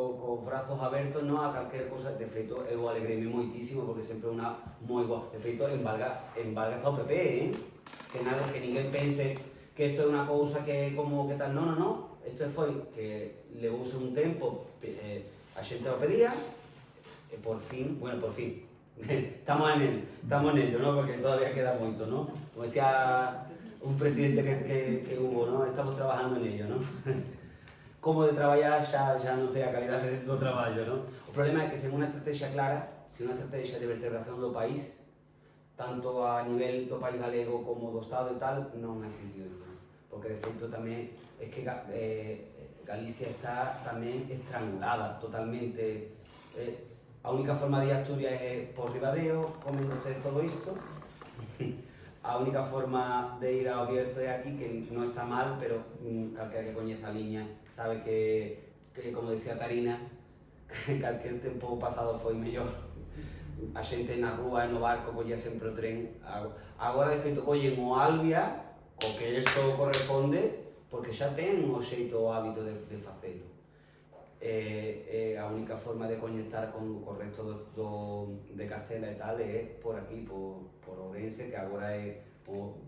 brazos abertos, non, a calquer cosa. De feito, eu alegrei-me moitísimo porque sempre é unha moi boa. De feito, en Valga está o PP, que nada, que ninguén pense que isto é unha cousa que como que tal, non. Isto foi que levouse un tempo, a xente o pedía, e por fin, estamos nello, non? Porque todavía queda moito, non? Como decía un presidente que hubo, non? Estamos trabajando en ello, non? Como de traballar xa non sei a calidade do traballo, non? O problema é que sen unha estrategia clara, sen unha estrategia de vertebración do país, tanto a nivel do país galego como do Estado e tal, non hai sentido nenhum. Porque de feito tamén é que Galicia está tamén estrangulada totalmente. A única forma de ir a Asturias é por Ribadeo, coméndose todo isto. A única forma de ir ao Bierzo é aquí, que non está mal, pero calquera que coñeza a liña sabe que como decía Karina, que calquer tempo pasado foi mellor. A xente na rúa e no barco collía sempre o tren. Agora, de feito, collen o Albia, o que isto corresponde, porque xa ten o xeito o hábito de facelo. A única forma de conectar con o resto de Castela e tal é por aquí, por Ourense, que agora é,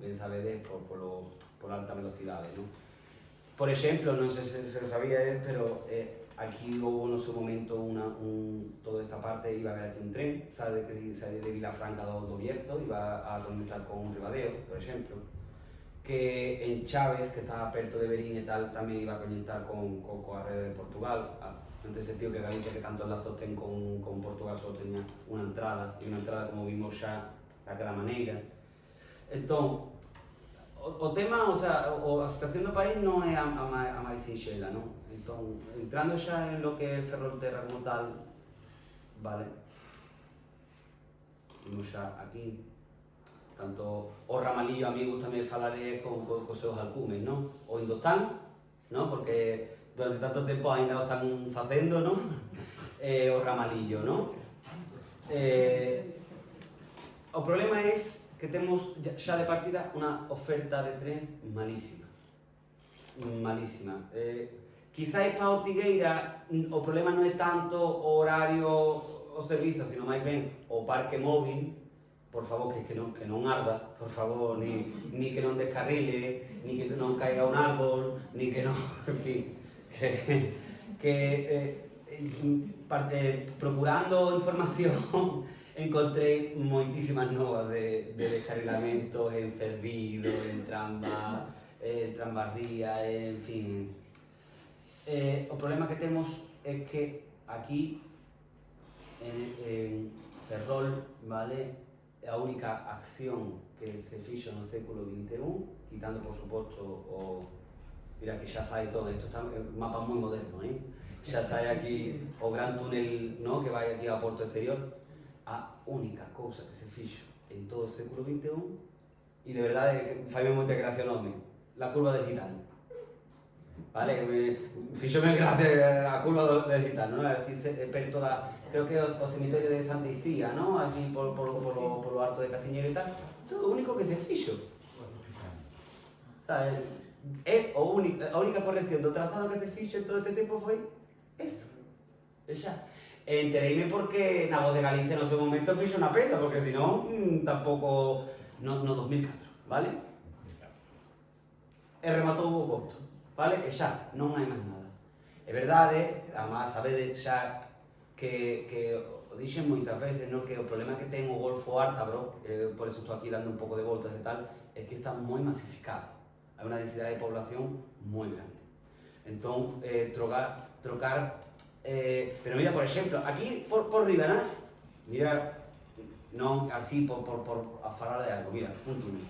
ben sabedes, por alta velocidade, non? Por exemplo, non sei se sabíades, pero aquí houve no seu momento toda esta parte, iba a haber aquí un tren, sabe, que sae de Vilafranca do Bierzo, iba a conectar con Ribadeo, por exemplo. que en Chaves, que está perto de Verín e tal, tamén iba a conectar coa rede de Portugal, en ese sentido que Galicia, que tantos lazos ten con Portugal, só teña unha entrada, e unha entrada como vimos xa daquela maneira. Entón, o tema, o sea, a situación do país non é a máis sinxela, non? Entón, entrando xa en lo que é Ferrolterra como tal, vale? Vimos xa aquí, tanto o ramalillo, a mí gustame falaré con seus alcumes, non? O Indostán, non? Porque durante tanto tempo ainda o están facendo, non? O ramalillo, non? O problema é que temos xa de partida unha oferta de trens malísima. Malísima. Quizás para Ortigueira o problema non é tanto o horario o servizo, sino máis ben o parque móvil, por favor, que non arda, por favor, ni que non descarrile, ni que non caiga un árbol, ni que non, en fin, procurando información encontrei moitísimas novas de descarrilamentos en Cervido, en Trambarría, en fin. O problema que temos é que aquí en Ferrol, vale, a única acción que se fixo no século XXI, quitando por suposto mira que xa sai todo, isto está un mapa moi moderno, xa sai aquí o gran túnel, no, que vai aquí ao Porto Exterior, a única cousa que se fixo en todo o século XXI, e de verdade que faime moita gracia o nome, la curva del gitano. Vale, fixome gracia a curva del gitano, non? Así perto da, creo que o cemiterio de Santa Icía, non? Allí por o alto de Castiñeiro e tal, todo o único que se fixo. Sabes? É a única corrección do trazado que se fixo en todo este tempo foi isto. E xa. Entereime porque na Voz de Galicia no seu momento fixo unha peta, porque senón tampouco no 2004, vale? E rematou o conto, vale? E xa, non hai máis nada. É verdade, además, sabedes xa que o dixen moitas veces, no? Que o problema que ten o Golfo Ártabro, por eso estou aquí dando un pouco de voltas e tal, é que está moi masificado. Hai unha densidade de población moi grande. Entón, trocar pero mira, por exemplo, aquí por riba, ¿no? Mira, non así por a falar de algo, mira, un túnel.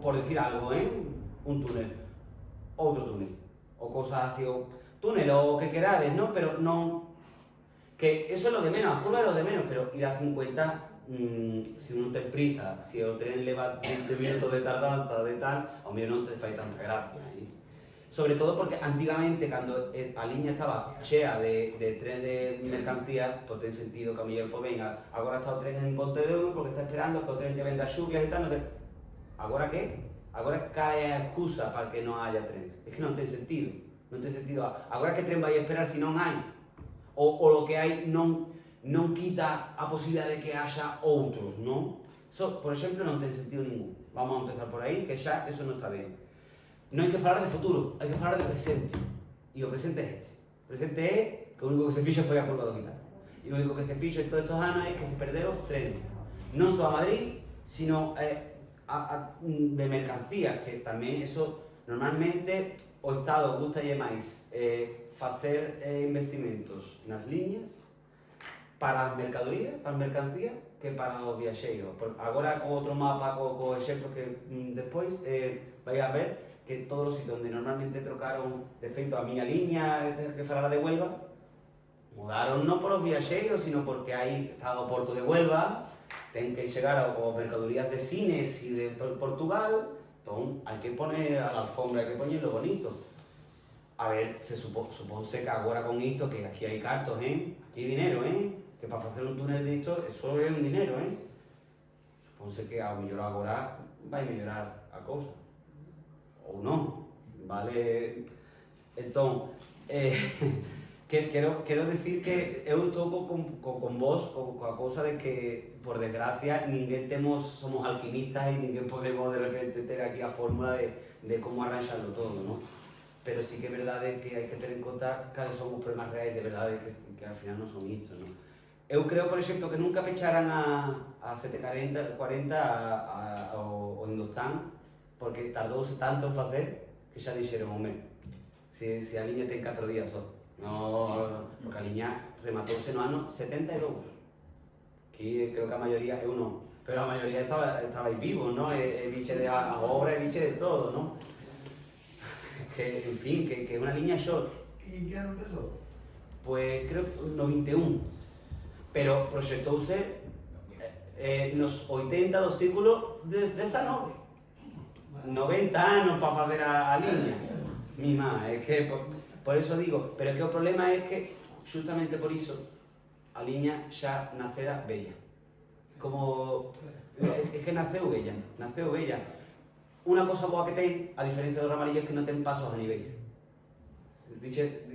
Por decir algo, un túnel, outro túnel, ou cosas así, ou túnel, ou que querades, ¿no? Pero non, que eso é lo de menos, a curva é lo de menos, pero ir a 50, se non ten prisa, se o tren leva 20 minutos de tardanza, de tal, ao mellor non te fai tanta gracia, sobre todo porque antigamente, cando a liña estaba chea de tren de mercancía, pois ten sentido que a mellor, pois venga, agora está o tren en Pontevedra porque está esperando que o tren que venga as xubias e tal, non sei. Agora que? Agora cae a excusa para que non haya trenes. É que non ten sentido. Non ten sentido. Agora que tren vai a esperar se non hai? O lo que hai non quita a posibilidade de que haxa outros, non? Eso, por exemplo, non ten sentido ningún. Vamos a empezar por aí, que xa eso non está ben. Non hai que falar de futuro, hai que falar de presente. E o presente é este. O presente é que o único que se fixo foi a curva do gitano. E o único que se fixo en todos estes anos é que se perderon trenes. Non só a Madrid, sino de mercancías, que tamén eso, normalmente, o Estado gustalle máis facer investimentos nas liñas para as mercadorías, para as mercancías, que para os viaxeiros. Agora, con outro mapa, co exemplo que despois vai a ver, que todos os sitios onde normalmente trocaron, de feito, a miña liña que falara de Huelva, mudaron non por os viaxeiros, sino porque aí está o Porto de Huelva, ten que chegar aos mercadorías de cines e de Portugal, entón hai que poner a la alfombra, hai que poñerlo bonito. A ver, supónse que agora con isto, que aquí hai cartos, aquí hai dinero, que para facer un túnel de isto, eso é un dinero, supónse que ao mellor agora vai mellorar a cousa. Ou non, vale? Entón, quero decir que eu estou con vos coa cousa de que, por desgracia, ninguén somos alquimistas e ninguén podemos de repente ter aquí a fórmula de como arranxarlo todo, non? Pero sí que é verdade que hai que ter en conta cales son os problemas reais de verdade que ao final non son isto, non? eu creo, por exemplo, que nunca pecharan a 740 o Indostán, porque tardouse tanto en facer que xa dixeron, home, se a liña ten 4 días só. No, porque a liña rematouse no ano 72. Que creo que a maioría, eu non, pero a maioría estabais vivos, ¿no? E biche de a obra e biche de todo, ¿no? Que, en fin, que é unha liña short. E que ano empezou? Pues creo que no 21, pero proxectouse nos 80 do século XIX. 90 anos para facer a liña. Mima, é que por eso digo, pero é que o problema é que justamente por iso a liña xa nacera bella. Como é que naceu bella. Unha cosa boa que ten, a diferencia do ramarillo, é que non ten pasos a niveis. Dixe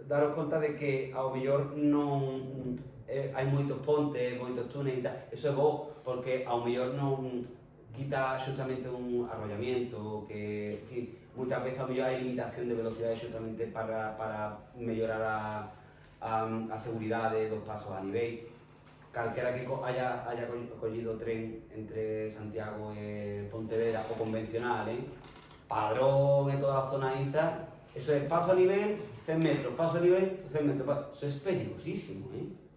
daros conta de que ao mellor non hai moitos pontes, moitos túneis e tal. Eso é bo, porque ao mellor non quita xustamente un arrollamiento, que, en fin, moitas veces ao mellor hai limitación de velocidade xustamente para mellorar a seguridade dos pasos a nivel. Calquera que haya collido o tren entre Santiago e Pontevedra, o convencional, Padrón e toda a zona isa, eso é paso a nivel, 100 metros, paso a nivel, 100 metros. Eso es peligrosísimo,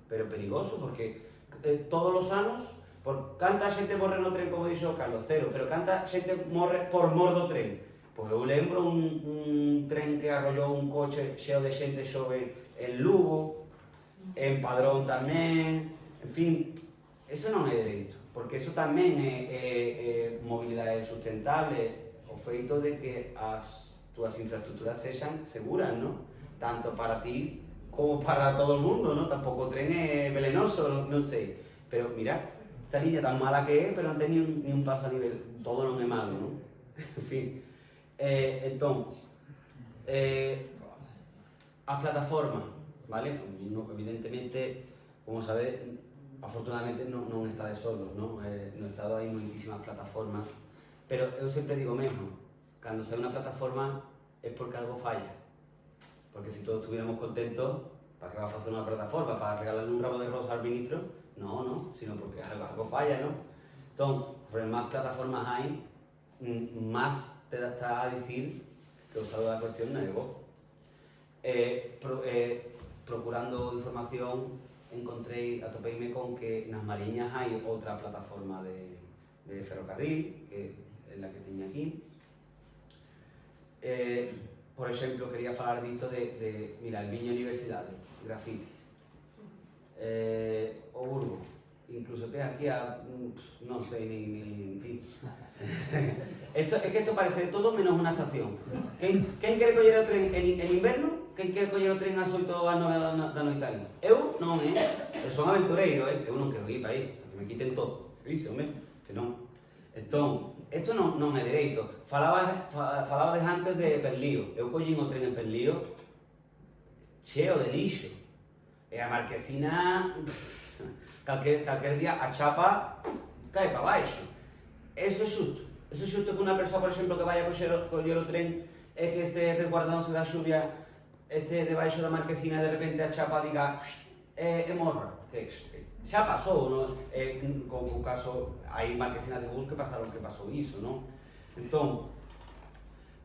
pero perigoso, porque todos os anos, por canta xente morre no tren, como dixo Carlos, cero, pero canta xente morre por mor do tren. Pois eu lembro un tren que arrollou un coche xeo de xente xove en Lugo, en Padrón tamén, en fin, eso non é dereito, porque eso tamén é mobilidade sustentable, o feito de que as túas infraestructuras sexan seguras, ¿no? Tanto para ti como para todo o mundo, ¿no? Tampouco o tren é velenoso, non sei. Pero mira, esta liña tan mala que é, pero non ten ni un paso a nivel, todo non é malo, ¿no? En fin, entón, as plataformas, vale? No, evidentemente, como sabedes, afortunadamente non estades solos, ¿no? No estado hai moitísimas plataformas, pero eu sempre digo mesmo, cando sai unha plataforma é porque algo falla. Porque se todos estuviéramos contentos, para que va a facer unha plataforma? Para regalarle un ramo de rosas al ministro? No, sino porque algo falla, ¿no? Entón, más plataformas hai, más te está a dicir que o estado da cuestión non é bo. Procurando información, atopeime con que nas Mariñas hai outra plataforma de ferrocarril, que é a que teño aquí. Por exemplo, quería falar disto mira, el Viña Universidade, grafitis. O Burgo, incluso te aquí non sei, en fin. Es que esto parece todo menos unha estación. Quen quere coller o tren en inverno? Quen quere coller o tren ás 8 ou ás 9 da noite aí? Eu non, eu son aventureiro, eu non quero ir para aí, que me quiten todo. Iso, que non. Entón, isto non é dereito. Falabades antes de Perlío. Eu collín o tren en Perlío cheo de lixo. E a marquesina, calquer día a chapa cae para baixo. Eso é xusto. Eso é xusto que unha persoa, por exemplo, que vai a coller o tren e que este resguardándose da xuvia este debaixo da marquesina e de repente a chapa diga e morra. Xa pasou, non? Con o caso, hai marquesinas de bus que pasaron que pasou iso, non? Entón,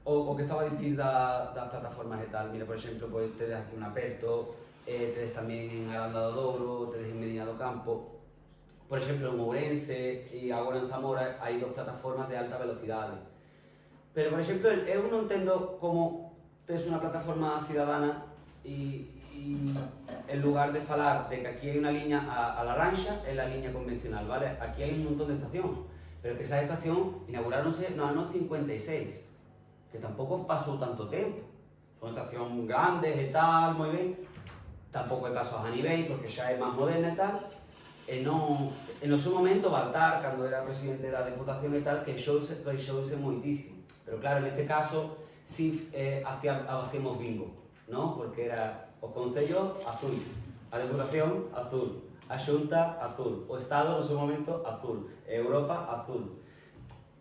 o que estaba a dicir das plataformas e tal, mira, por exemplo, pois tedes aquí un Aperto, tedes tamén en Aranda do Douro, tedes en Medina do Campo. Por exemplo, en Ourense e agora en Zamora hai dos plataformas de alta velocidade. Pero, por exemplo, eu non entendo como tedes unha plataforma cidadana e en lugar de falar de que aquí hai unha liña a laranxa, é a liña convencional, vale? Aquí hai un montón de estacións, pero que esas estacións inauguraronse no ano 56, que tampouco pasou tanto tempo. Son estacións grandes e tal, moi ben, tampouco hai pasos a nivel, porque xa é máis moderna e tal, e non, en o seu momento Baltar, cando era presidente da Deputación e tal, queixouse moitísimo. Pero claro, neste caso, si hacíamos bingo, non? Porque era o Concello azul, a Deputación azul, a Xunta azul, o Estado no seu momento azul, e Europa azul.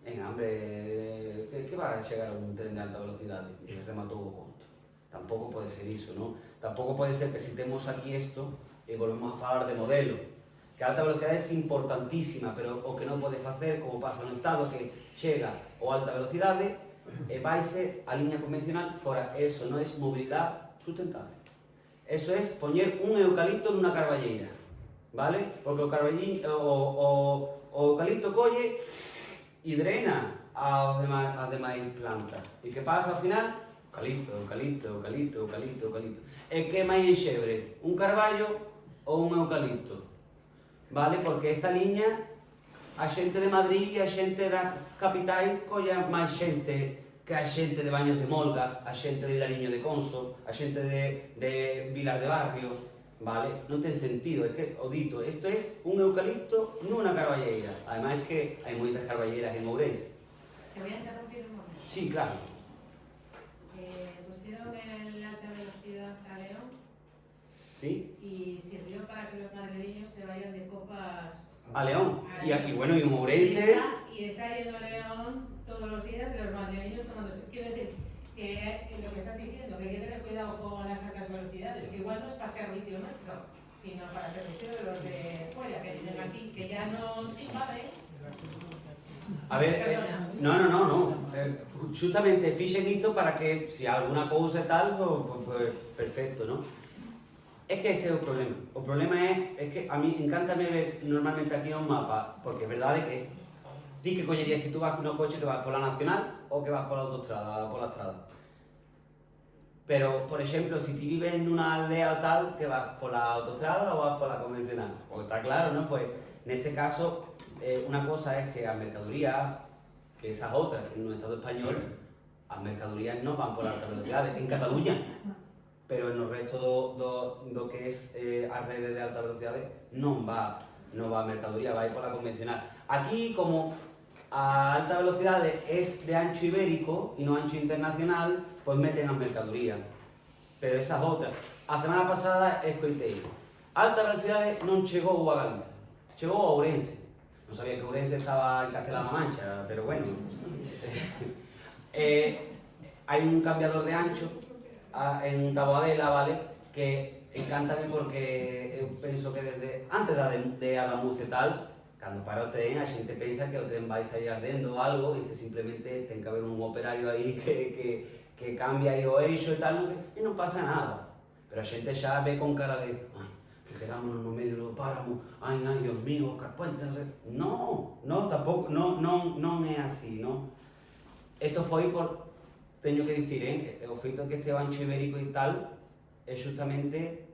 Hombre, que vai a chegar un tren de alta velocidade e rematou o conto? Tampouco pode ser iso, non? Tampouco pode ser que se temos aquí isto, e volvemos a falar de modelo, que a alta velocidade é importantísima, pero o que non pode facer, como pasa no Estado, que chega o alta velocidade e vaise a liña convencional fora. Eso non é mobilidade sustentable. Eso é poñer un eucalipto nunha carballeira, vale? Porque o eucalipto colle e drena as demais plantas. E que pasa ao final? Eucalipto, eucalipto, eucalipto, eucalipto, eucalipto. E que máis enxebre? Un carballo ou un eucalipto? Vale? Porque esta liña, a xente de Madrid e a xente das capitais colla máis xente que a xente de Baños de Molgas, a xente de Lariño de Conso, a xente de Vilar de Barrios, vale? Non ten sentido, é que, o dito, isto é un eucalipto nunha carballeira. Ademais que hai moitas carballeiras en Ourense. Te voy a interrumpir un momento. Sí, claro. Pusieron el alta velocidad a León ¿Sí? y sirvió para que los madrileños se vayan de copas A León. a Y bueno, y en Ourense... Y está yendo a León todos los días de los madrileños tomándose. Quiero decir que lo que estás diciendo, que hay que tener cuidado con las altas velocidades, que igual no es para servicio nuestro, sino para servicio de los de fuera, que vienen aquí, que ya nos invaden. A ver, no. Justamente fixen isto para que, se alguna cousa e tal, pues perfecto, ¿no? Es que ese é o problema. O problema é que a mí encántame ver normalmente aquí un mapa, porque é verdade que di que collerías se tú vas no coche que vas pola nacional ou que vas pola autostrada, pola estrada. Pero, por exemplo, se ti vives nunha aldea tal, que vas pola autostrada ou vas pola convencional. Porque está claro, ¿no? Pues, neste caso, una cosa es que as mercadorías, que esas outras, en un Estado español, as mercadorías non van por alta velocidade, en Cataluña, pero en o resto do que es as redes de alta velocidade non va a mercadoría, vai pola convencional. Aquí, como a alta velocidade es de ancho ibérico e non ancho internacional, pois meten as mercadorías. Pero esas outras, a semana pasada escoitei, alta velocidade non chegou a Galicia, chegou a Ourense. Non sabía que Ourense estaba en Castela-La Mancha, pero bueno. Hai un cambiador de ancho en Taboadela, vale? Que encántame porque eu penso que desde antes de Adamuz e tal, cando para o tren, a xente pensa que o tren vai sair ardendo ou algo e que simplemente ten que haber un operario aí que cambia aí o eixo e tal, non sei, e non pasa nada. Pero a xente xa ve con cara de que quedámonos no medio do páramo, ai, Dios mío, carpuentes, non, tampouco, non é así, non? Isto foi por, teño que dicir, o feito que este ancho ibérico e tal, é justamente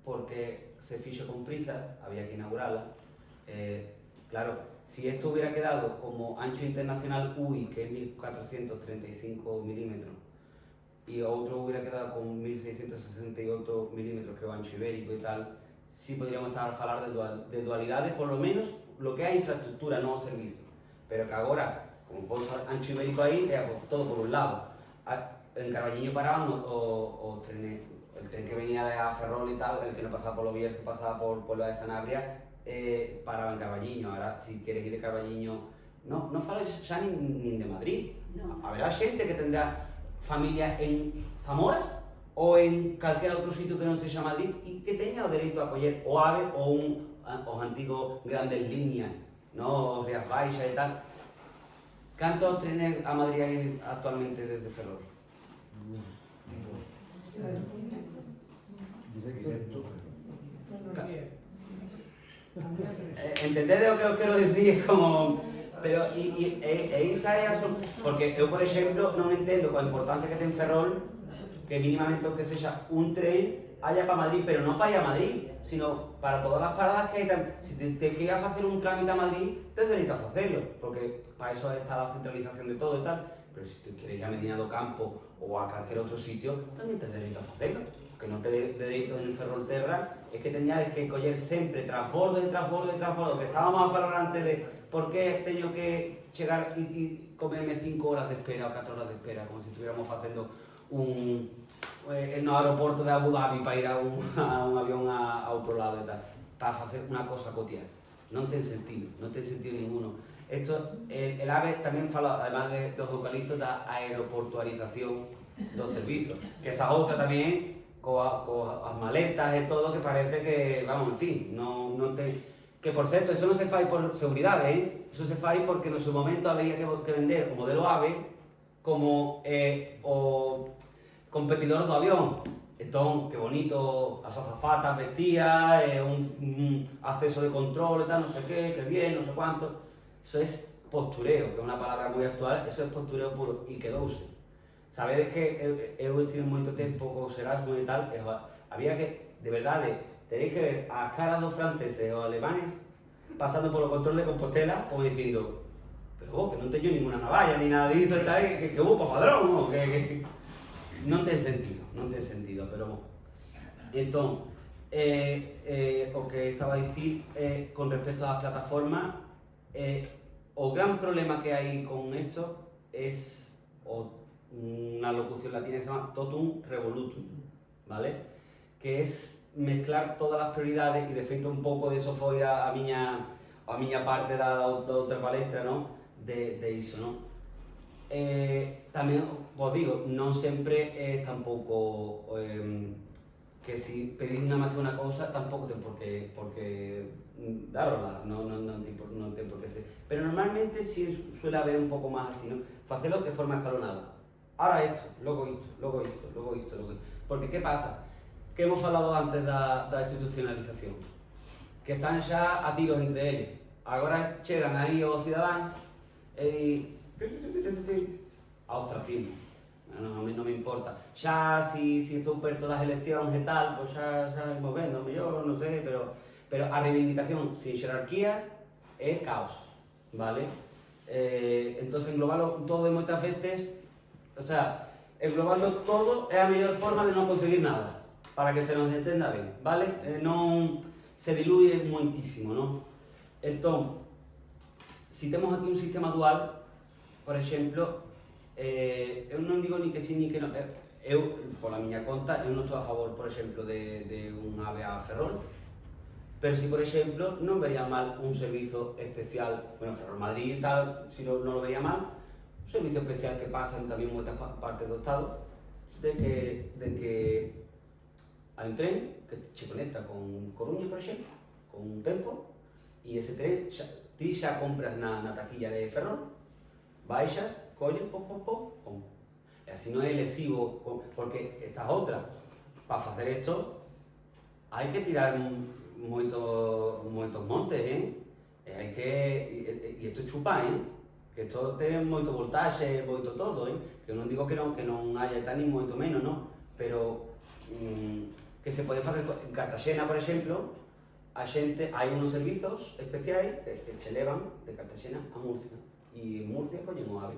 porque se fixo con prisas, había que inaugurala. Claro, si esto hubiera quedado como ancho internacional UI, que es 1435 milímetros, y otro hubiera quedado con 1668 milímetros, que es ancho ibérico y tal, sí podríamos estar a falar de dualidades, por lo menos lo que é infraestructura, non o servicio. Pero que agora, como pon ancho ibérico aí, é todo por un lado. En Carballiño paraban os trenes, el tren que venía de Ferrol y tal, el que no pasaba por Lobierzo, pasaba por Puebla de Sanabria, paraba en Carballiño. Ahora, si quieres ir de Carballiño, no falo xa nin de Madrid. Haberá xente que tendrá familia en Zamora ou en calquera outro sitio que non sexa Madrid e que teña o dereito a coller o AVE ou os antigos grandes líneas, no? Os Rías Baixas e tal. Cantos trenes a Madrid hai actualmente desde Ferrol? Entendede o que eu quero dicir, como... Pero, esa é a porque eu, por exemplo, non entendo coa importancia que ten Ferrol que mínimamente o que sexa un tren haya para Madrid, pero non para ir a Madrid, sino para todas as paradas que hai. Si te querías facer un trámite a Madrid, tens dereito a facerlo, porque para eso está a centralización de todo e tal. Pero si te queres ir a Medina do Campo ou a calquer outro sitio, tamén tens dereito a facerlo. O que non tens dereito en Ferrolterra é que teñades que coller sempre transbordo e transbordo e transbordo, que estábamos a falar antes de por que teño que chegar e comerme 5 horas de espera ou 4 horas de espera, como se estuviéramos facendo no aeroporto de Abu Dhabi para ir a un avión a outro lado e tal, para facer unha cosa cotidiana. Non ten sentido ninguno. Esto, el AVE tamén fala, además dos eucaliptos, da aeroportualización dos servizos, que esa outra tamén, coas maletas e todo, que parece que, vamos, en fin, non ten... Que, por certo, eso non se fai por seguridade, Eso se fai porque no seu momento había que vender o modelo AVE como o competidor do avión. Entón, que bonito, as azafatas vestías, un acceso de control e tal, non sei que bien, non sei cuánto. Eso es postureo, que é unha palabra moi actual, eso é postureo puro, e quedouse. Sabedes que eu estive moito tempo co Erasmus e tal, e había que, de verdade, tenéis que ver as caras dos franceses ou alemanes pasando polo control de Compostela como dicindo, pero vos, que non teño ninguna navalla ni nada disso e tal, que hubo pa padrón, non? Que non ten sentido, pero bon. Entón, o que estaba a dicir con respecto ás plataformas, o gran problema que hai con esto es una locución latina que se llama totum revolutum, ¿vale? Que es mezclar todas as prioridades, e de feito un pouco de eso foi a miña parte da outra palestra, non? De iso, non? Tamén, vos digo, non sempre é tampouco que si pedís unha máis que unha cousa, tampouco ten por que darosla, non ten por que ser. Pero normalmente si suele haber un pouco máis así, non? Facelo de forma escalonada. Ahora esto, logo isto. Porque que pasa? Que hemos falado antes da institucionalización. Que están xa a tiros entre eles. Agora chegan aí os cidadáns e a ostracismo. Non me importa. Xa, si estou perto das eleccións e tal, pois xa imos vendo, mellor, non sei, pero a reivindicación sin xerarquía é caos, vale? Entón, englobalo todo e moitas veces, o sea, englobalo todo é a mellor forma de non conseguir nada, para que se nos entenda ben, vale? Non se diluye moitísimo, non? Entón, si temos aquí un sistema dual, por exemplo, eu non digo ni que sí ni que non, eu, pola miña conta, eu non estou a favor, por exemplo, de un AVE a Ferrol, pero si, por exemplo, non vería mal un servizo especial, bueno, Ferrol Madrid e tal, si non lo vería mal, un servicio especial que pasa en tamén moitas partes do Estado, de que hai un tren que che conecta con Coruña, por exemplo, con un tempo, e ese tren, ti xa compras na taquilla de Ferrol, baixas, colles, pom. E así non é lesivo, porque estas outras, para facer isto, hai que tirar moitos montes, e hai que... E isto chupa, que isto ten moito voltaxe, moito todo, que eu non digo que non haya tal ni moito menos, non? Pero que se pode facer en Cartaxena, por exemplo, hai unos servizos especiais que se levan de Cartaxena a Murcia, e en Murcia collen o AVE.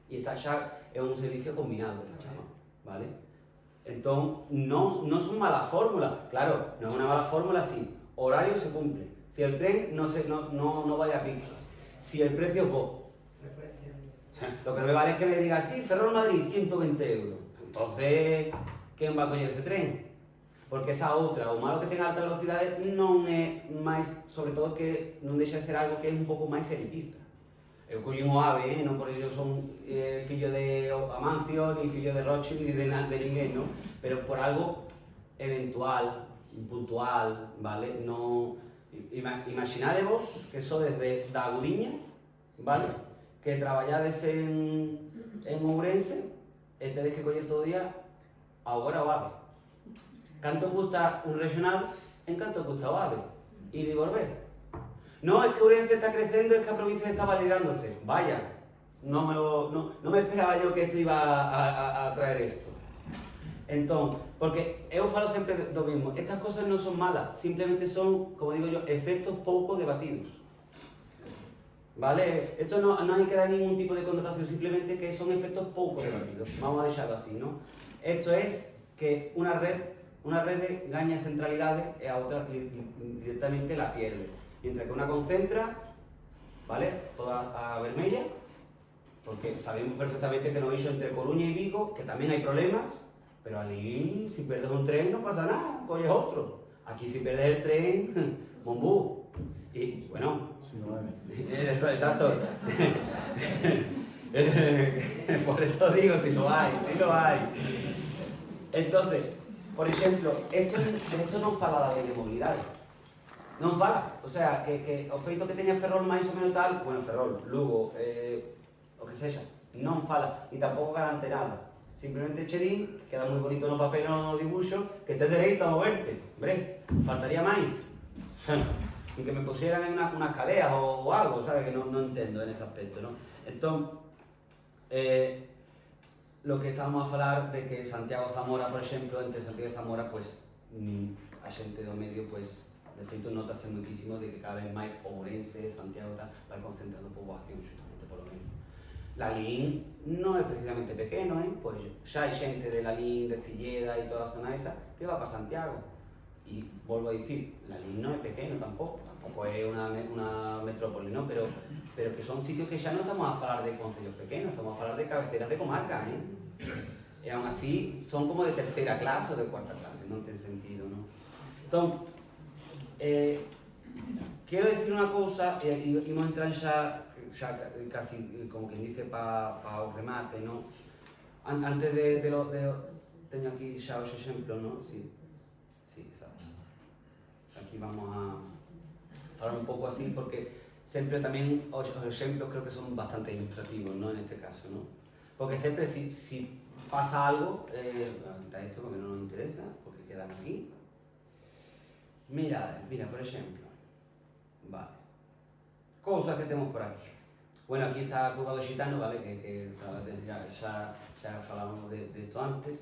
E esta xa é un servicio combinado, que se chama, vale? Entón, non son malas fórmulas, claro, non é unha mala fórmula si o horario se cumple, si el tren no vaya a pique, si el precio es bo. Lo que no me vale es que me diga, sí, Ferrol Madrid, 120 euros. Entonces, quen va a coller ese tren? Porque esa outra, o malo que tenga alta velocidade, non é máis, sobre todo que non deixa de ser algo que é un pouco máis elitista. Eu collín o AVE, non por ello son fillo de Amancio, ni fillo de Rothschild, ni de ninguén, non? Pero por algo eventual, puntual, vale? Non... Imaginadevos que sodes da Agudiña, vale? Que traballades en Ourense e tedes que coller todo o día agora o AVE. Canto custa un regional, en canto custa o AVE. Ir e volver. No, es que Ourense está creciendo, es que a provincia está validándose. Vaya, no me esperaba yo que esto iba a traer esto. Entón, porque eu falo sempre do mismo, estas cosas non son malas, simplemente son, como digo yo, efectos pouco debatidos. ¿Vale? Esto no hai que dar ningún tipo de connotación, simplemente que son efectos pouco debatidos. Vamos a deixarlo así, ¿no? Esto es que una red gaña centralidade e a outra directamente la pierde. Mientras que una concentra, ¿vale? Toda a vermella, porque sabemos perfectamente que no hizo entre Coruña y Vigo, que también hay problemas, pero allí, si pierdes un tren, no pasa nada, coges otro. Aquí, si pierdes el tren, bombú. Y, bueno... Si no hay. Eso, exacto. Por eso digo, si lo hay. Entonces, por exemplo, isto non fala da lei de mobilidade. Non fala, o sea, que o feito que teña Ferrol máis ou menos tal, bueno, Ferrol, Lugo, o que sexa, non fala, e tampouco garante nada. Simplemente che din, queda moi bonito no papel no dibuixo, que tes dereito a moverte. Hombre, faltaría máis. E que me pusieran en unas cadeas o algo, ¿sabes? Que no entendo en ese aspecto, ¿no? Entón, lo que estábamos a falar de que Santiago Zamora, por exemplo, entre Santiago e Zamora, pues, a xente do medio, pues, de feito, notase muitísimo de que cada vez máis Ourense, Santiago, tal, vai concentrando poboación, justamente, polo menos. Lalín non é precisamente pequeno, pois xa hai xente de Lalín, de Cilleda e toda a zona esa que va para Santiago. E volvo a dicir, Lalín non é pequeno tampouco é unha metrópoli, non? Pero que son sitios que xa non estamos a falar de concellos pequenos, estamos a falar de cabeceras de comarca, E aún así son como de terceira clase ou de cuarta clase, non ten sentido, non? Entón, quero dicir unha cousa, e imos entrar xa casi como que dice para o remate, ¿no? Antes de teño aquí xa os exemplos, ¿no? Sí, exacto. Aquí vamos a falar un pouco así porque sempre tamén os exemplos creo que son bastante ilustrativos, ¿no? En este caso, ¿no? Porque sempre si pasa algo, quita esto porque non nos interesa, porque quedan aquí. Mira, por exemplo, vale, cousas que temos por aquí. Bueno, aquí está a Curva do Xitano, vale, que xa falamos de isto antes.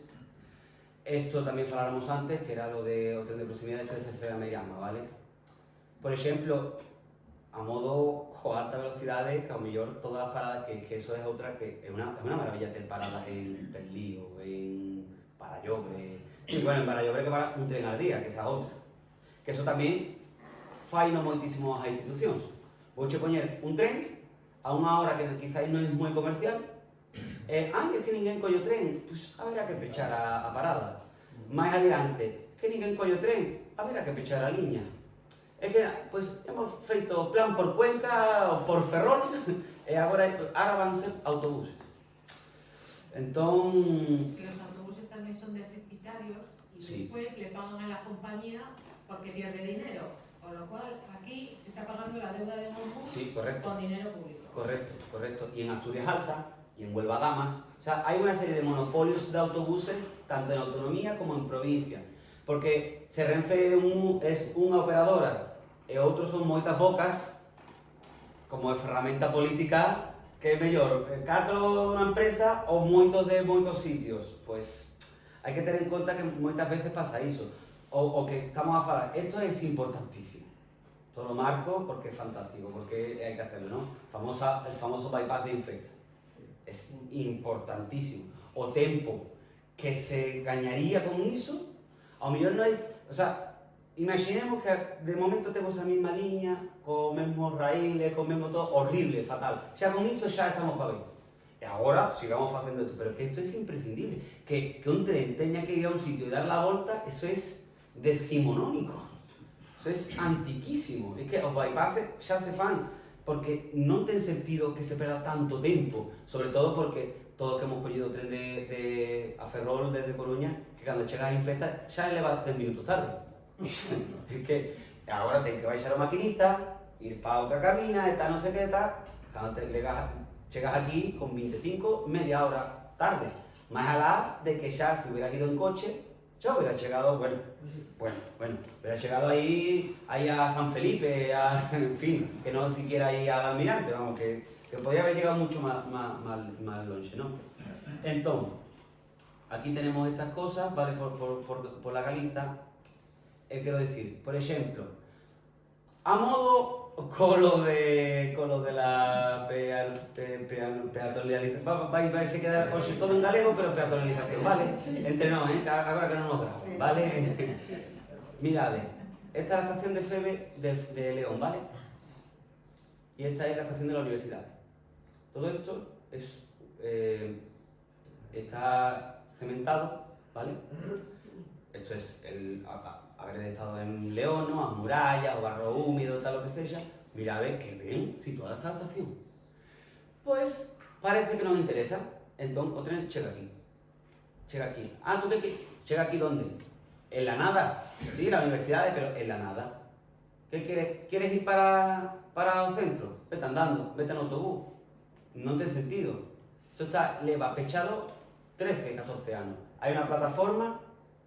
Esto tamén faláramos antes, que era lo de o tren de proximidade de CCC da Meirama, vale? Por exemplo, a modo con alta velocidade, que ao mellor todas as paradas, que eso é outra, que é unha maravilla ter paradas en Perlío, en Parallobre. Sí, bueno, en Parallobre que para un tren al día, que esa outra. Que eso tamén fai no moitísimo as institucións. Vouche poñer un tren a unha hora que quizás non é moi comercial, é que ninguén colle o tren, pois haberá que pechar a parada. Mais adiante, que ninguén colle o tren, haberá que pechar a liña. É que, pois, hemos feito plan por Cuenca ou por Ferrol, e agora van ser autobuses. Entón... Los autobuses tamén son deficitarios y sí. Después le pagan a la compañía porque pierde dinero. Con lo cual, aquí se está pagando la deuda de Monbus sí, con dinero público. Correcto. Y en Asturias Alsa, y en Huelva Damas, o sea, hay una serie de monopolios de autobuses, tanto en autonomía como en provincia. Porque se Renfe es unha operadora, e outros son moitas bocas, como de ferramenta política, que é mellor, catro unha empresa ou moitos de moitos sitios. Pois, hai que ter en conta que moitas veces pasa iso. O que estamos a falar, esto es importantísimo. Todo lo marco porque es fantástico, porque hay que hacerlo, ¿no? El famoso bypass de Infecta. Es importantísimo. O tempo que se gañaría con iso, ao mellor non é... O sea, imaginemos que de momento temos a mesma liña, co mesmo raíles, co mesmo todo, horrible, fatal. Xa con iso xa estamos para ver. E agora sigamos facendo isto, pero que isto es imprescindible. Que un tren teña que ir a un sitio e dar la volta, eso es decimonónico. Eso es antiquísimo. É que os bypasses xa se fan, porque non ten sentido que se perda tanto tempo, sobre todo porque todos que hemos collido o tren a Ferrol desde Coruña, que cando chegas a Infecta xa eleva 10 minutos tarde. É que agora ten que baixar o maquinista, ir para outra cabina, e tal, non sei que tal, cando chegas aquí con 25, media hora tarde. Máis alá de que xa, se hubieras ido en coche, xa hubiera chegado, bueno, hubiera chegado aí a San Felipe, en fin, que non siquiera aí al Almirante, vamos, que podría haber llegado mucho más longe, ¿no? Entón, aquí tenemos estas cosas, vale, por la Galiza, quiero decir, por exemplo, a modo con lo de la peatonalización, vais a quedar todo en galego, pero peatonalización, vale? Entre no, agora que non nos grabo, vale? Mirade, esta es la estación de Febe de León, ¿vale? Y esta es la estación de la universidad. Todo esto está cementado, ¿vale? Esto es haber estado en León, ¿no? A murallas, o barro húmedo, tal, lo que sea. Mirad, que bien situada esta estación. Pues parece que nos interesa. Entonces, o tren chega aquí. Ah, ¿tú qué? Chega aquí, ¿dónde? en la nada. Sí, las universidades, pero en la nada. ¿Qué quieres? ¿Quieres ir para el centro? Vete andando, vete en autobús. No tiene sentido. Esto está pechado 13, 14 años. Hay una plataforma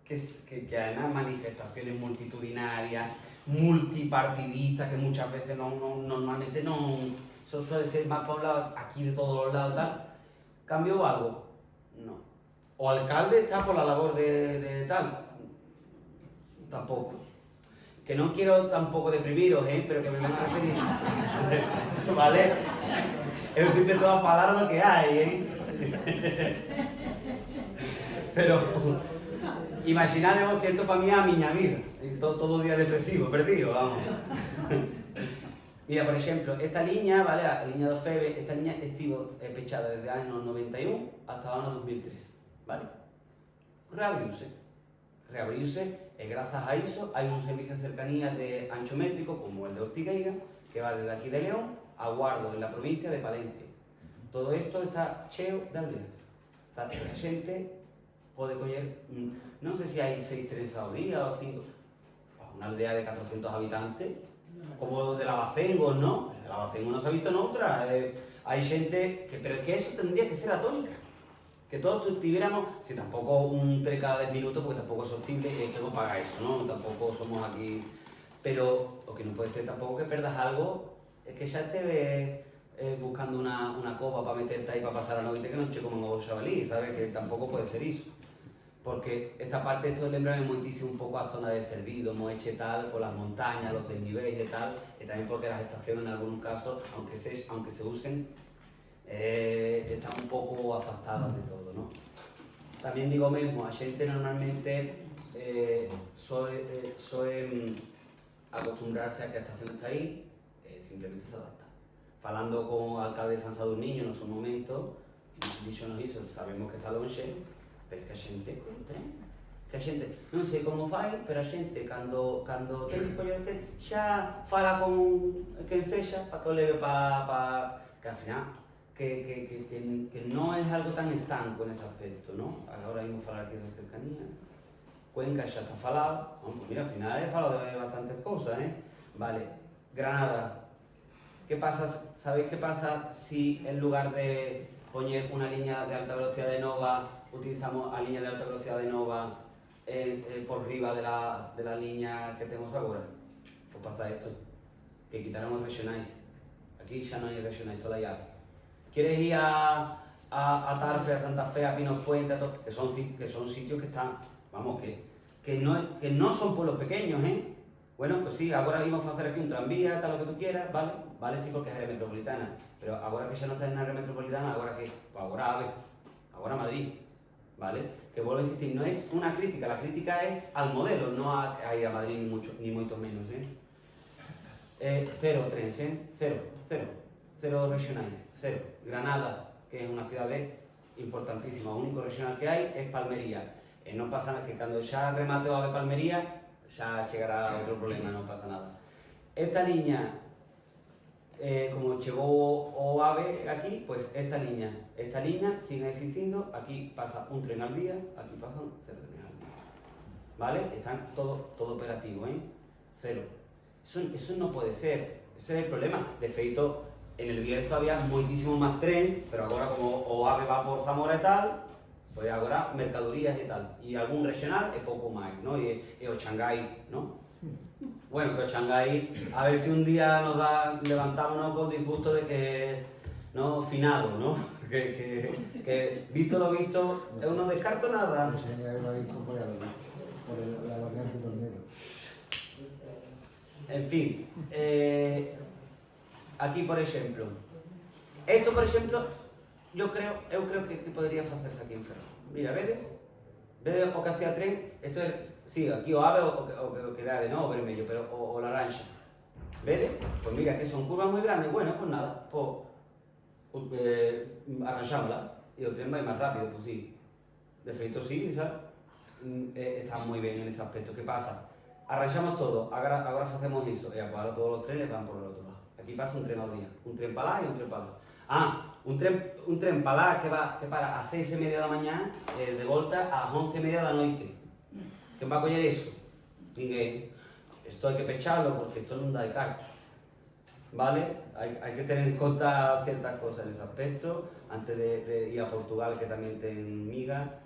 que además manifestaciones multitudinarias, multipartidistas, que muchas veces normalmente no, eso suele ser más por lado, aquí de todos los lados tal. ¿Cambió algo? No. ¿O alcalde está por la labor de tal? Tampoco. Que no quiero tampoco deprimiros, pero que me van a referir. ¿Vale? Es siempre toda palabra que hay, Pero imaginaremos que esto para mí es a miña vida. Todo día depresivo, perdido, vamos. Mira, por ejemplo, esta línea, ¿vale? La línea de Febe, esta línea estuvo pechada desde el año 91 hasta el año 2003, ¿vale? Reabriuse, gracias a eso hay un servicio de cercanías de ancho métrico, como el de Ortigueira, que va desde aquí de León a Guardo, en la provincia de Palencia. Todo esto está cheo de aldeas. La gente puede coger, no sé si hay 6 trenes al día o 5, una aldea de 400 habitantes, como de Lavacengo, ¿no? De Lavacengo no se ha visto en otra. Hay gente, pero que eso tendría que ser la tónica. Que todos tuviéramos, si tampoco un tren cada 10 minutos, porque tampoco es sostenible y tengo que pagar eso, ¿no? Tampoco somos aquí. Pero lo que no puede ser tampoco que perdas algo, es que ya estés buscando una copa para meterte ahí para pasar la noche, que no eche como un chavalí, ¿sabes? Que tampoco puede ser eso. Porque esta parte, esto de Lembrame muchísimo un poco a zona de Cervido, Moeche tal, por las montañas, los desniveles y tal, y también porque las estaciones en algunos casos, aunque se usen, están un poco afectadas de todo, ¿no? También digo mismo, a xente normalmente suele acostumbrarse a que a estación está aí, simplemente se adapta. Falando con o alcalde de San Sadurniño no seu momento, díxonos iso, sabemos que está lonxe, pero que a xente non sei como fai, pero a xente cando ten que coller o tren xa fala con quen sexa para que o leve para que al final que no es algo tan estanco en ese aspecto, ¿no? Ahora mismo falar aquí de cercanía. Cuenca xa está falado, bueno, pues mira, al final he falado de bastantes cosas, Vale, Granada. ¿Qué pasa? ¿Sabéis qué pasa si en lugar de poner una línea de alta velocidad de Nova, utilizamos a línea de alta velocidad de Nova por riba de la línea que tenemos ahora? Pues pasa esto, que quitáramos regionais. Aquí ya no hay regionais, solo hay AVE. ¿Quieres ir a Tarfe, a Santa Fe, a Pinos Puente, que son sitios que están, vamos, que no son pueblos pequeños, Bueno, pues sí, ahora íbamos a hacer aquí un tranvía, tal lo que tú quieras, ¿vale? Vale, sí, porque es área metropolitana, pero ahora que ya no está en área metropolitana, ¿ahora qué? Pues ahora AVE, ahora Madrid, ¿vale? Que vuelvo a insistir, no es una crítica, la crítica es al modelo, no a ir a Madrid ni mucho menos, Cero trenes, cero regionais, cero. Granada, que es una ciudad importantísima, el único regional que hay es Palmería. No pasa nada, que cuando ya remate o AVE Palmería, ya llegará otro problema, no pasa nada. Esta línea, como llegó o AVE aquí, pues esta línea sigue existiendo, aquí pasa un tren al día, aquí pasan 0 trenes al día. ¿Vale? Están todo operativo, Cero. Eso no puede ser, ese es el problema. De feito, en el Bierzo había muchísimo más tren, pero ahora como o AVE va por Zamora y tal, pues ahora mercadorías y tal. Y algún regional es poco más, ¿no? Y o Shanghái, ¿no? Bueno, que o Shanghái, a ver si un día levantamos con disgusto de que, ¿no? Finado, ¿no? Que visto lo visto, yo no descarto nada. En fin, aquí por ejemplo, esto por ejemplo, yo creo que podría hacerse aquí en Ferrol. Mira, ¿vedes o que hacía tren? Esto es, sí, aquí o AVE o que era de no, vermelho, pero o naranja. ¿Vedes? Pues mira que son curvas muy grandes, bueno, pues nada, arranchámosla y el tren va a ir más rápido, pues sí. De feito sí, ¿sabes? Está muy bien en ese aspecto. ¿Qué pasa? Arranchamos todo, ahora hacemos eso, y ahora todos los trenes van por el otro lado. Aquí pasa un tren al día, un tren para allá y un tren para allá. Un tren para allá que para a 6:30 de la mañana, de vuelta a 11:30 de la noche. Quen va a coller iso? Ninguén. Isto hai que pecharlo porque isto non dá de cartos. Vale? Hai que tener en conta ciertas cosas nese aspecto antes de ir a Portugal, que tamén ten miga.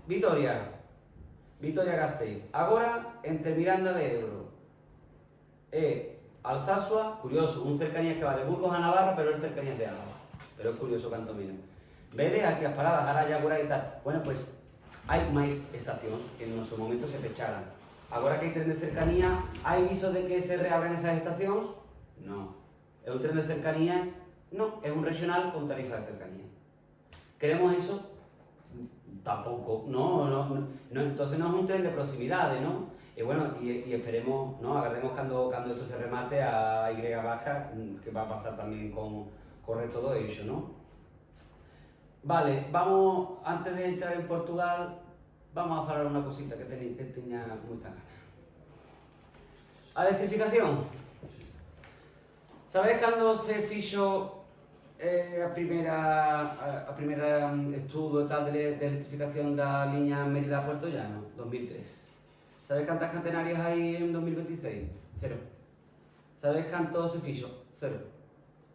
Vitoria Gasteiz. Agora, entre Miranda de Ebro e Alsasua, curioso, un cercanías que va de Burgos a Navarra, pero es cercanías de Álava. Pero es curioso canto mira. Vede aquí as paradas, ahora ya por aí e tal. Bueno, pues hai máis estacións que en noso momento se pecharan. Agora que hai tren de cercanía, hai viso de que se reabran esas estacións? No. É un tren de cercanías? No, é un regional con tarifa de cercanía. Queremos eso? Tampoco, no, entonces no es un tren de proximidade, ¿no? Y bueno, y esperemos, ¿no? Agardemos cuando esto se remate a Y baja, que va a pasar también con todo ello, ¿no? Vale, vamos, antes de entrar en Portugal, vamos a falar una cosita que tenía mucha ganas. A electrificación. Sabes cando se fixo a primeira estudo tal de electrificación da liña Mérida a Puerto Llano? 2003. Sabes cantas catenarias hai en 2026? Cero. Sabes canto se fixo? Cero.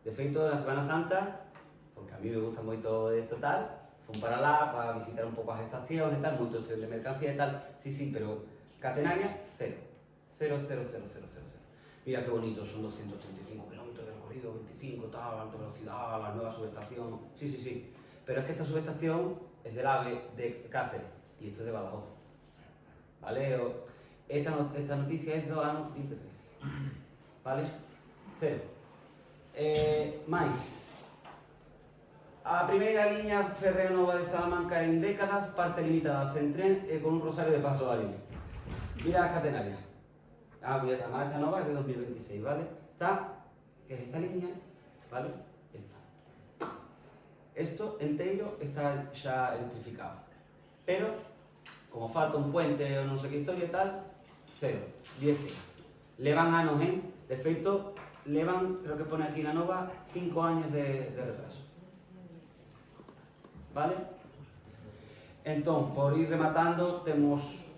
De feito, na Semana Santa, porque a mí me gusta moito isto tal, fun para lá para visitar un pouco as estacións e tal, moitos tren de mercancía e tal, sí, pero catenaria, cero. Cero. Mira qué bonito, son 235 kilómetros de recorrido, 25, tal, alta velocidad, la nueva subestación, sí. Pero es que esta subestación es del AVE de Cáceres y esto es de Badajoz. ¿Vale? Esta noticia es do ano 23. ¿Vale? Cero. Mais. A primeira liña férrea nova de Salamanca en décadas, parte limitada sen tren e con un rosario de paso a línea. Mira las catenarias. Mira, esta nova es de 2026, ¿vale? Que es esta línea, ¿vale? Esta. Esto enteiro está xa electrificado. Pero, como falta un puente ou non sei que historia e tal, cero, 10. Levan anos, De feito, levan, creo que pone aquí na nova, 5 años de retraso. ¿Vale? Entón, por ir rematando, temos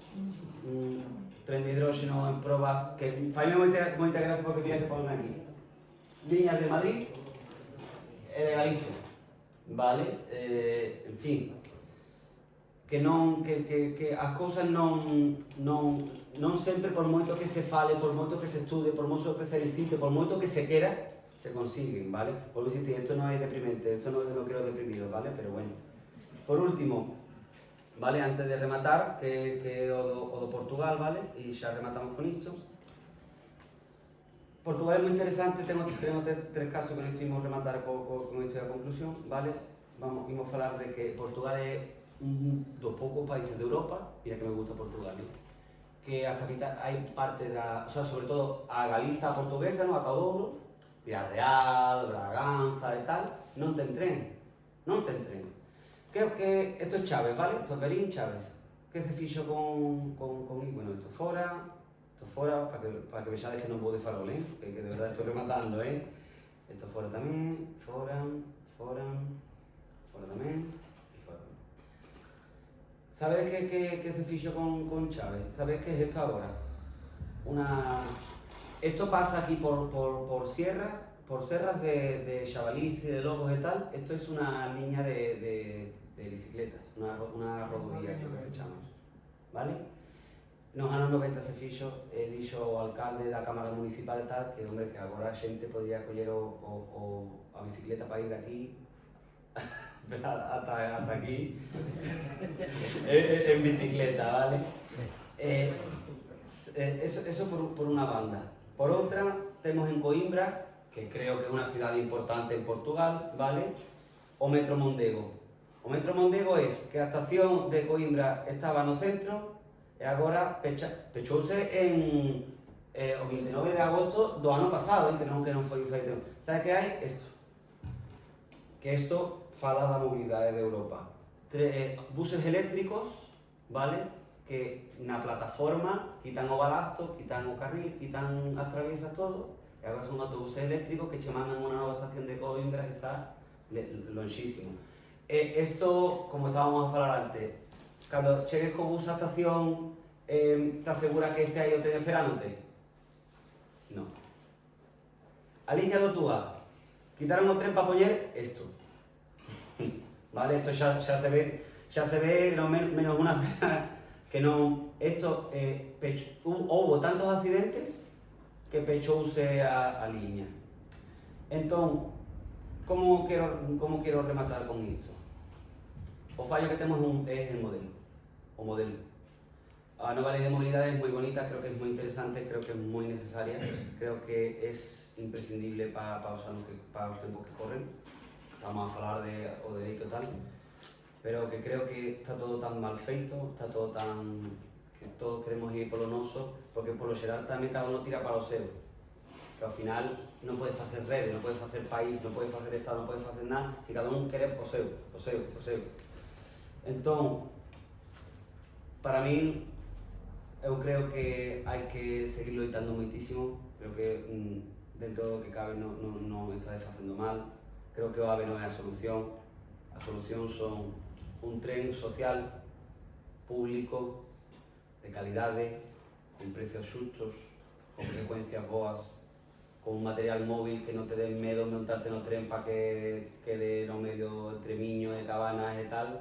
tren de hidróxeno en proba que faime moita gracia porque mira que ponen aquí. Liñas de Madrid e de Galicia. Vale? En fin, que as cousas non sempre, por moito que se fale, por moito que se estude, por moito que se licite, por moito que se quera, se consiguen, ¿vale? Por insistir, esto no es deprimente, esto no quiero deprimido, ¿vale? Pero bueno. Por último, ¿vale? Antes de rematar, que o do Portugal, ¿vale? E xa rematamos con isto. Portugal é moi interesante, tengo tres casos que non estivemos rematar con isto da conclusión, ¿vale? Vamos falar de que Portugal é un dos poucos países de Europa, mira que me gusta Portugal, ¿no? Que a capital hai parte da, o sea, sobre todo a Galiza portuguesa, ¿no? A Caudolo, Villarreal, Braganza e tal, non ten tren. Que esto es Chávez, ¿vale? Esto es Berín Chávez. ¿Qué se fixo con bueno, esto fora, para que vexades que non vou de farol, que de verdade estou rematando, Esto fora tamén, fora tamén, e fora. Sabes que se fixo con Chávez? Sabes que es esto agora? Esto pasa aquí por serras de Chavalís y de Lobos y tal. Esto es una línea de bicicletas, una rodovía, creo que se llama, ¿vale? Nos anos 90 se fixo, dixo o alcalde da Cámara Municipal e tal, que, hombre, que agora a xente podría coller a bicicleta para ir de aquí hasta aquí en bicicleta, ¿vale? Eso por una banda. Por outra, temos en Coimbra, que creo que é unha cidade importante en Portugal, ¿vale? O Metro Mondego. O Metro Mondego é que a estación de Coimbra estaba no centro e agora pechouse o 29 de agosto do ano pasado, que non foi feito. Sabe que hai? Isto fala da mobilidade de Europa. Buses eléctricos, vale? Que na plataforma quitan o balasto, quitan o carril, quitan as traviesas, todo, e agora son autobuses eléctricos que che mandan a unha nova estación de Coimbra que está lonxísimo. Esto, como estábamos a falar antes, cando chegues co bus á estación, estás segura que este aí o tren esperándote? No. A liña do Túa, quitaron o tren para poñer isto. Vale, isto xa se ve, no, menos unha pena que non, isto, houbo tantos accidentes que pechouse a liña. Entón, como quero rematar con isto? O fallo que temos é o modelo. A nova lei de mobilidade é moi bonita, creo que é moi interesante, creo que é moi necesaria, creo que é imprescindible para os tempos que corren. Estamos a falar do dereito tal, pero que creo que está todo tan mal feito, está todo tan... que todos queremos ir polo noso, porque polo xeral tamén cada uno tira para o seu. Que ao final non podes facer rede, non podes facer país, non podes facer estado, non podes facer nada, se cada un quere o seu. Entón, para min, eu creo que hai que seguir loitando moitísimo, creo que dentro do que cabe non está facendo mal, creo que o AVE non é a solución son un tren social, público, de calidade, con precios xustos, con frecuencias boas, con un material móvil que non te den medo montarte no tren para que quede no medio entre Miño e Cabanas e tal,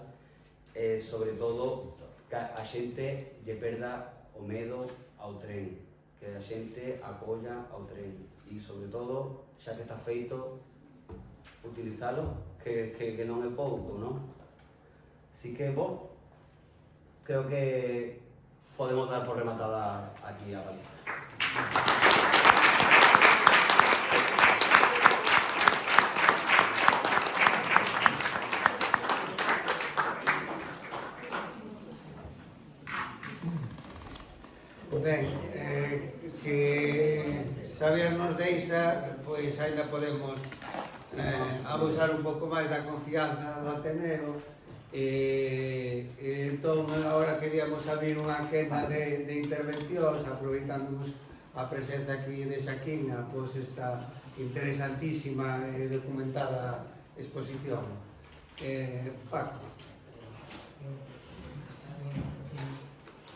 sobre todo que a xente lle perda o medo ao tren, que a xente acolla ao tren e sobre todo, xa que está feito, utilizalo, que non é pouco, non? Así que, creo que podemos dar por rematada aquí a Galicia. Ben, se Xavier nos deixa, pois ainda podemos abusar un pouco máis da confianza do Ateneo. Entón, agora queríamos abrir unha quenda de intervencións, aproveitándonos a presenza aquí de Xaquín, pois esta interesantísima e documentada exposición. Paco.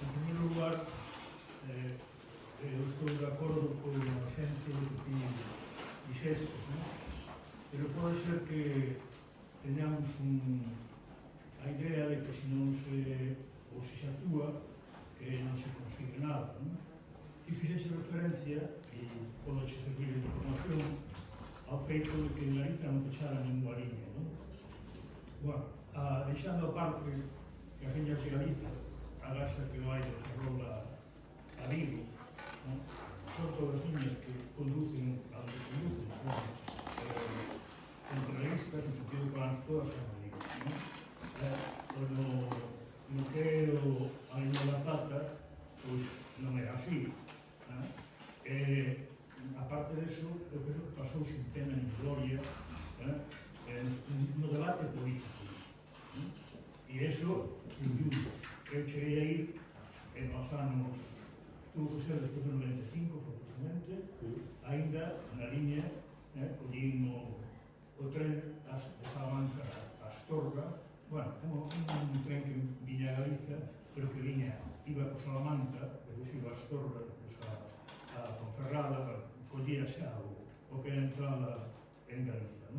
En primeiro lugar, eu estou de acordo con a xente que dixeste, pero pode ser que teñamos a idea de que se non se actúa, que non se consigue nada. E fixese referencia, e pode servir de información, ao feito de que en Galicia non pechara ninguna liña. Bueno, deixando a parte que as liñas de Galicia, a gasta que vai de Ferrol a Vigo, son todas as liñas que conducen a onde conducen, son centralistas, no sentido que van todas a Vigo. No que é a liña da Plata, pois non é así. A parte deso, eu penso que pasou sin pena ni gloria no debate político. E iso, indultos. Eu cheguei a ir nos anos, tuvo que ser despois do 95, aproximadamente, ainda na liña, collín o tren de Salamanca a Astorga, bueno, un tren que viña a Galicia, pero que iba por Salamanca, depois iba a Astorga, depois a Ponferrada, collía xa o que era entrada en Galicia.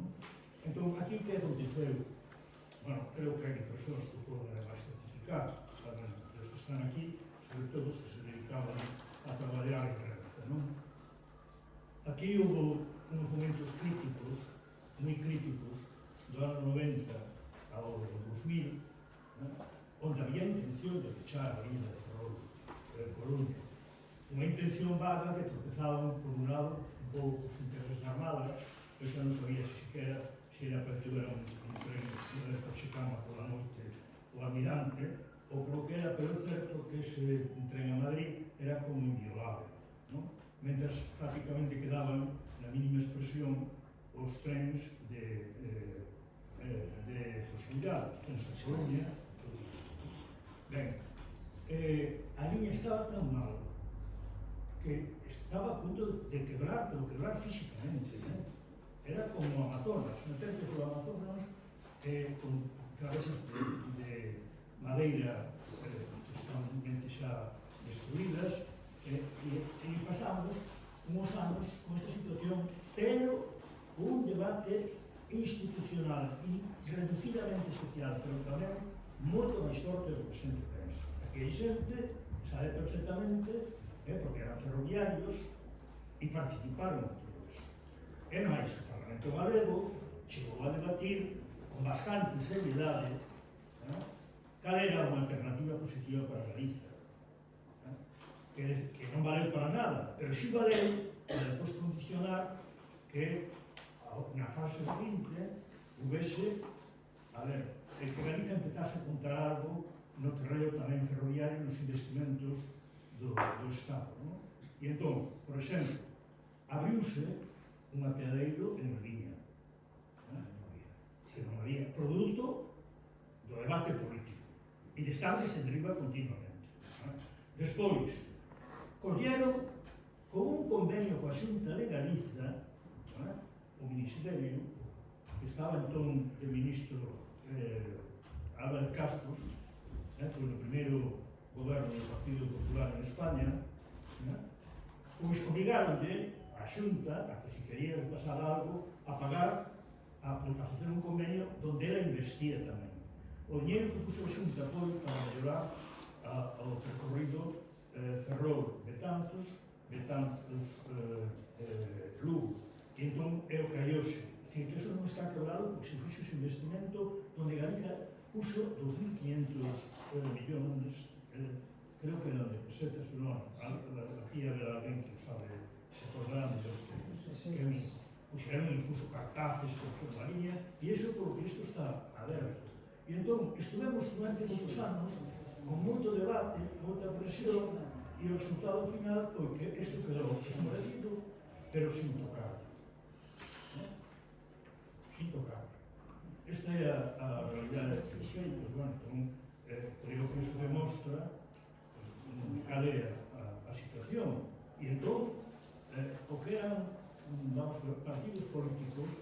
Entón, aquí que aconteceu? Bueno, creo que hai persoas que poden máis certificar, os que están aquí, sobre todo os que se dedicaban a traballar en Galicia. Aquí houve uns momentos críticos, moi críticos, do ano 90 ao 2000, onde había intención de fechar a liña de Ferrol en Coruña. Unha intención vaga que tropezaban, por un lado, un pouco os intereses da Armada, pero xa non sabía se era partido era un tren de Cochicama pola noite o Almirante, ou polo que era, pero é certo que ese tren a Madrid era como inviolable, mentras prácticamente quedaban, na mínima expresión, os trens de proximidade, os trens a Coruña. Ben, a liña estaba tan mal que estaba a punto de quebrar, pero quebrar físicamente. Era como Amazonas, meterte polo Amazonas con travesas de madeira totalmente xa destruídas, e pasamos uns anos con esta situación, pero con un debate institucional e reducidamente social, pero tamén moito máis forte do que sempre pensa. Aquí hai xente que sabe perfectamente, porque eran ferroviarios e participaron en todo iso. E máis, o Parlamento Galego chegou a debatir con bastante seriedade cal era unha alternativa positiva para Galiza, que non valeu para nada, pero si valeu para depois condicionar que na fase seguinte houvese, que Galiza empezase a contar algo no terreo tamén ferroviario, nos investimentos do Estado. E entón, por exemplo, abriuse un apeadeiro en Liña, que non había produto do debate político e de estar que se deriva continuamente. Despois, colleron con un convenio coa Xunta de Galiza, o Ministerio, que estaba entón de ministro Álvarez Cascos, foi o primeiro goberno do Partido Popular en España, pois obrigaronlle a Xunta, a que se quería pasar algo, a pagar, a facer un convenio donde ela investia tamén. O dinheiro que puso a Xunta foi para mellorar o percorrido Ferrol-Betanzos, Lugo, e entón é o que hai hoxe. Que eso non está quebrado porque se fixo ese investimento donde Galiza puso 2.500 millóns, creo que eran de pesetas, pero non, aquí habrá alguén que o sabe, se acordará de los que a mí puxeron incluso cartaces por toda a liña, e iso porque isto está aberto. E entón, estuvemos durante moitos anos con moito debate, moita presión, e o resultado final foi que isto quedou esmorecido, pero sin tocar. Sin tocar. Esta é a realidade dos feitos, entón, creo que iso demostra cal é a situación. E entón, o que eran, vamos, partidos políticos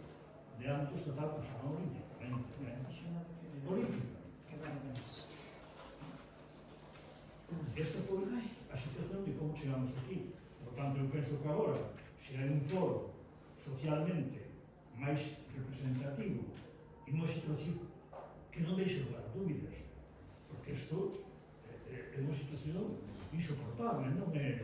de ámbito estatal pasaban olímpicamente. Política. Esta foi a situación de como chegamos aquí. Por tanto, eu penso que agora, se hai un foro socialmente máis representativo e unha situación que non deixe lugar a dúbidas, porque isto é unha situación insoportable, non é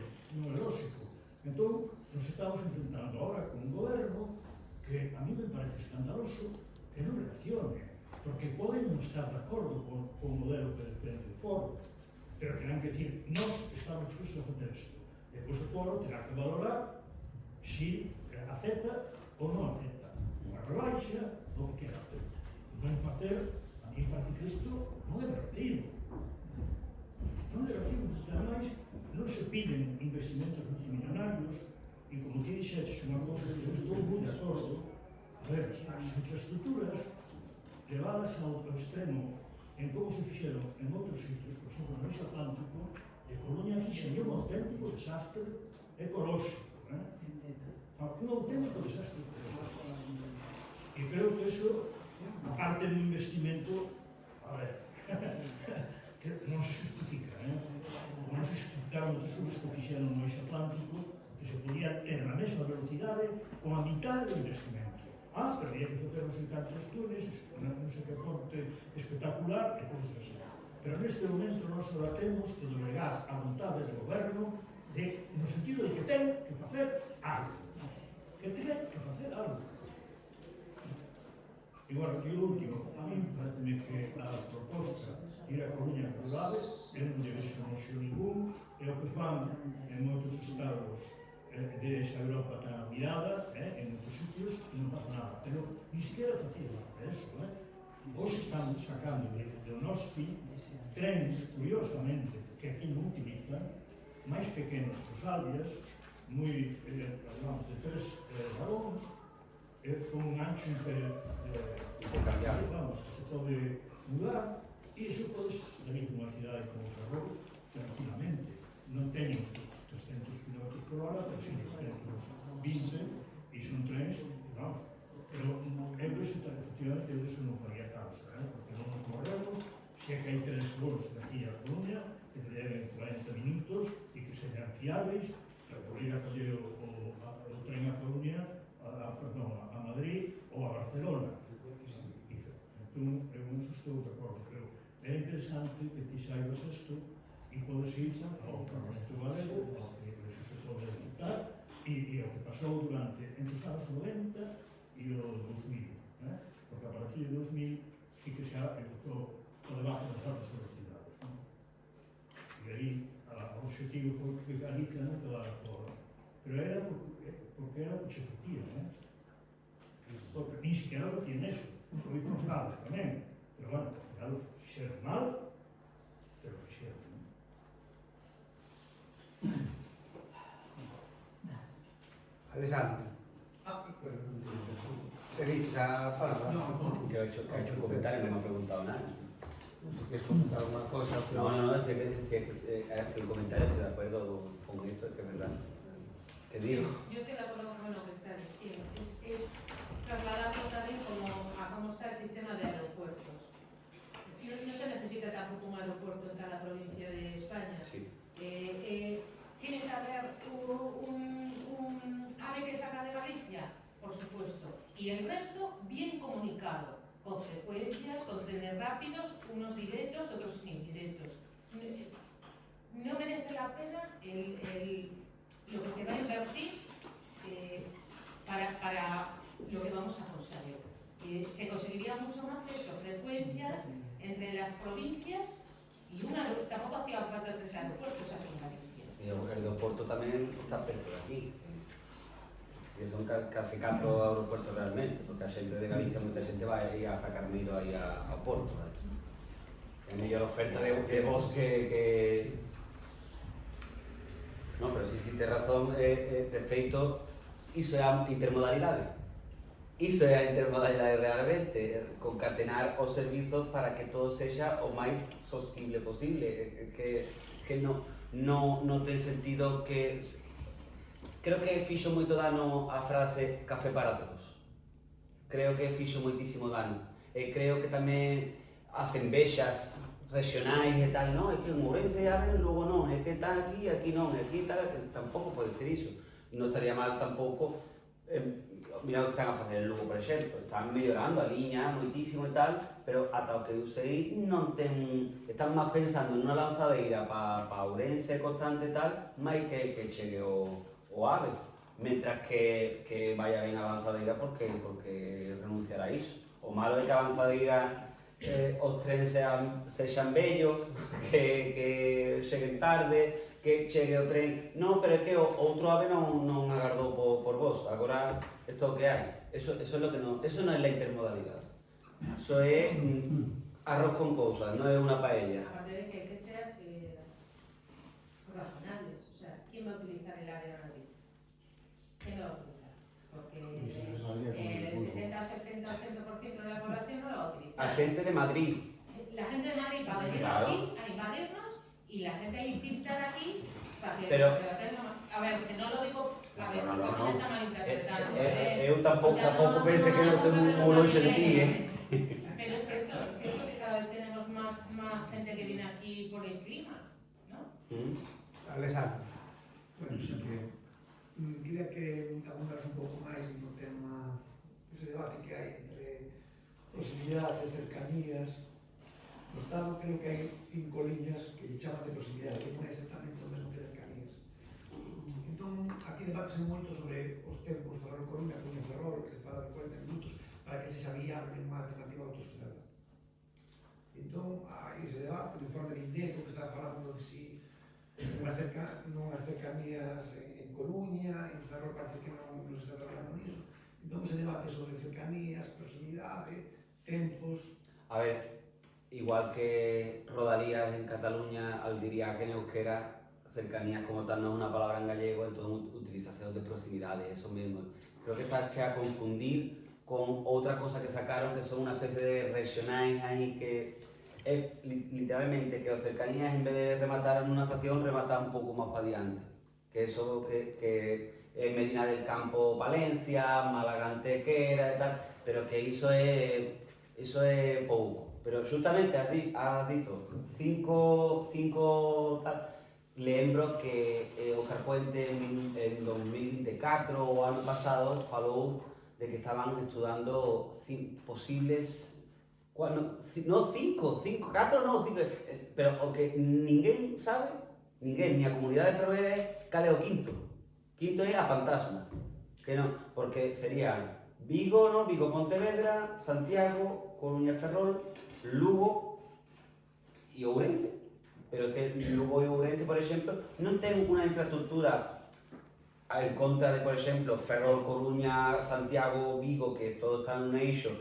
lógico. Entón, nos estamos enfrentando agora con un goberno que a mí me parece escandaloso que non reaccione, porque poden non estar de acordo con o modelo que defende o foro, pero terán que decir, nós estamos dispostos a facer isto. Depois o foro terá que valorar se acepta ou non acepta. Unha rebaixa, o que quera. Non facer, a mí parece que isto non é de recibo. Non é de recibo, porque ademais non se piden investimentos multimillonarios e como ti dixeches unha cousa que eu estou moi de acordo, a ver, as infraestructuras levadas ao extremo en como se fixeron en outros sitios, por exemplo, no Eixo Atlántico, de Coruña aquí sería un auténtico desastre ecolóxico. Un auténtico desastre ecolóxico. E creo que eso, aparte do investimento, a ver, que non se justifica, non se justificaron outros subes que fixeron no Eixo Atlántico, que se podía ter na mesma velocidade con a mitad do investimento. Pero había que facer non sei cantos túneis, non sei que porte espectacular, e cousas así. Pero neste momento nós agora temos que delegar a vontade do goberno no sentido de que ten que facer algo. Que ten que facer algo. E, bueno, e o último, a mí parece que a proposta de ir a Coruña Rurales non debe ser noxo ningún, é o que fan en moitos estados de esa Europa tan admirada, en moitos sitios, e non pasa nada. Pero ni siquiera facía nada eso. Hoxe están sacando de Donosti trens, curiosamente, que aquí non utilizan, máis pequenos que os Albias, moi, digamos, de 3 vagóns, con un ancho vamos, que se pode mudar, e iso pode salir nunha cidade como Ferrol tranquilamente. Non teñen 300 km por hora, pero sí, 320, e son trens, vamos, pero eu iso, efectivamente, eu iso non faría causa, porque non nos morremos, se é que hai 3 voos aquí a Coruña, que te lleven 40 minutos e que sean fiables, que poder ir a coller o tren a Coruña, a Madrid ou a Barcelona. Entón, eu non estou de acordo, pero é interesante que ti saibas isto e podes ir ao Parlamento Galego, ao que se pode citar, e o que pasou entre os anos 90 e o 2000, porque a partir de 2000 sí que se empezou o debate das altas velocidades. E aí o objetivo foi que Galicia non quedara fora, pero era porque era o que se facía, porque ni siquiera lo tiene eso, foi comprado tamén, pero bueno, ao final o fixeron mal, pero o fixeron. Alessandro. Te dices a palabra. Que ha hecho un comentario y no me ha preguntado nada. No sé si quieres comentar alguna cosa. No, si hace un comentario, estoy de acuerdo con eso, es que es verdad. ¿Qué digo? Yo estoy de acuerdo con lo que está diciendo. Es trasladarlo también a cómo está el sistema de aeropuertos. No se necesita tampoco un aeropuerto en cada provincia de España. Sí. Tiene que haber un AVE que salga de Galicia, por supuesto, y el resto bien comunicado, con frecuencias, con trenes rápidos, unos directos, otros indirectos. No merece la pena lo que se va a invertir para lo que vamos a conseguir. Se conseguiría mucho más eso, frecuencias entre las provincias y tampoco hacía falta 3 aeropuertos aquí en Galicia. Y el aeropuerto también está perto de aquí. Que son casi 4 aeropuertos realmente, porque a xente de Galicia moita xente vai aí a sacar miro aí a Porto. É mellor oferta de vos que... No, pero sí, tes razón, de feito, iso é a intermodalidade. Iso é a intermodalidade realmente, concatenar os servizos para que todo sexa o máis sostible posible, que non ten sentido que... Creo que fixo moito dano a frase café para todos. Creo que fixo moitísimo dano. E creo que tamén as envexas regionais e tal, non, é que en Ourense abre, logo non, é que está aquí, aquí non, aquí tal, tampouco pode ser iso. Non estaría mal tampouco, mira o que están a facer en Lugo, por exemplo, están mellorando a liña moitísimo e tal, pero ata o que eu sei non están máis pensando nunha lanzadeira para Ourense constante e tal, máis que chegue o AVE, mentras que vaya ben a lanzadeira porque renunciará a iso. O malo é que a lanzadeira os trenes sexan bellos, que cheguen tarde, que chegue o tren. Non, pero é que o outro AVE non agardou por vos, agora isto é o que hai. Eso é lo que non, eso non é la intermodalidade. Eso é arroz con cousas, non é unha paella. Aparte de que hay que ser razonables, o sea, ¿quién va a utilizar el área de Madrid? ¿Quién lo va a utilizar? Porque el 60, 70, 80% de la población no lo va a utilizar. A xente de Madrid. La gente de Madrid va a venir aquí a invadirnos y la gente elitista de aquí va a decir, a ver, que no lo digo, a ver, No. porque se me está malinterpretando. Eu tampouco pense que non tengo un lonxe de ti, Pero es cierto que cada vez tenemos más gente que viene aquí por el clima, ¿no? Alessandro. Bueno, sí que quería que abundas un pouco máis no tema, ese debate que hai entre proximidades, cercanías. No Estado creo que hai 5 liñas que lle chaman de proximidade, que non é exactamente o mesmo que cercanías. Entón, aquí debatese moito sobre os tempos Ferrol-Coruña, Coruña-Ferrol, que se fala de 40 minutos, para que sexa viable unha alternativa autoestrada. Entón, hai ese debate, o informe de INDECO que está falando de si nunhas cercanías en Coruña, en Ferrol parece que non se está traballando niso. Entón, ese debate sobre cercanías, proximidade, tempos... A ver, igual que Rodalías en Cataluña, diría que en euskera, cercanías como tal no es una palabra en gallego, entonces utilización de proximidades, eso mismo. Creo que está a confundir con otra cosa que sacaron, que son una especie de regionais ahí que es literalmente que las cercanías en vez de rematar en una estación, rematan un poco más para adelante. Que eso que es Medina del Campo, Palencia, Málaga Antequera y tal, pero que eso es pouco. pero xustamente has dito cinco tal, lembro que o Carpuente en 2024 o ano pasado falou de que estaban estudando posibles, no cinco, catro non, cinco, pero o que ninguén sabe, ninguén, ni a comunidade ferroviaria é cal é o quinto. Quinto é a fantasma, que non, porque serían Vigo, no? Vigo, Pontevedra, Santiago, Coruña, Ferrol, Lugo e Ourense. Pero que Lugo e Ourense, por exemplo, non ten unha infraestructura en contra de, por exemplo, Ferrol, Coruña, Santiago, Vigo, que todos están nun eixo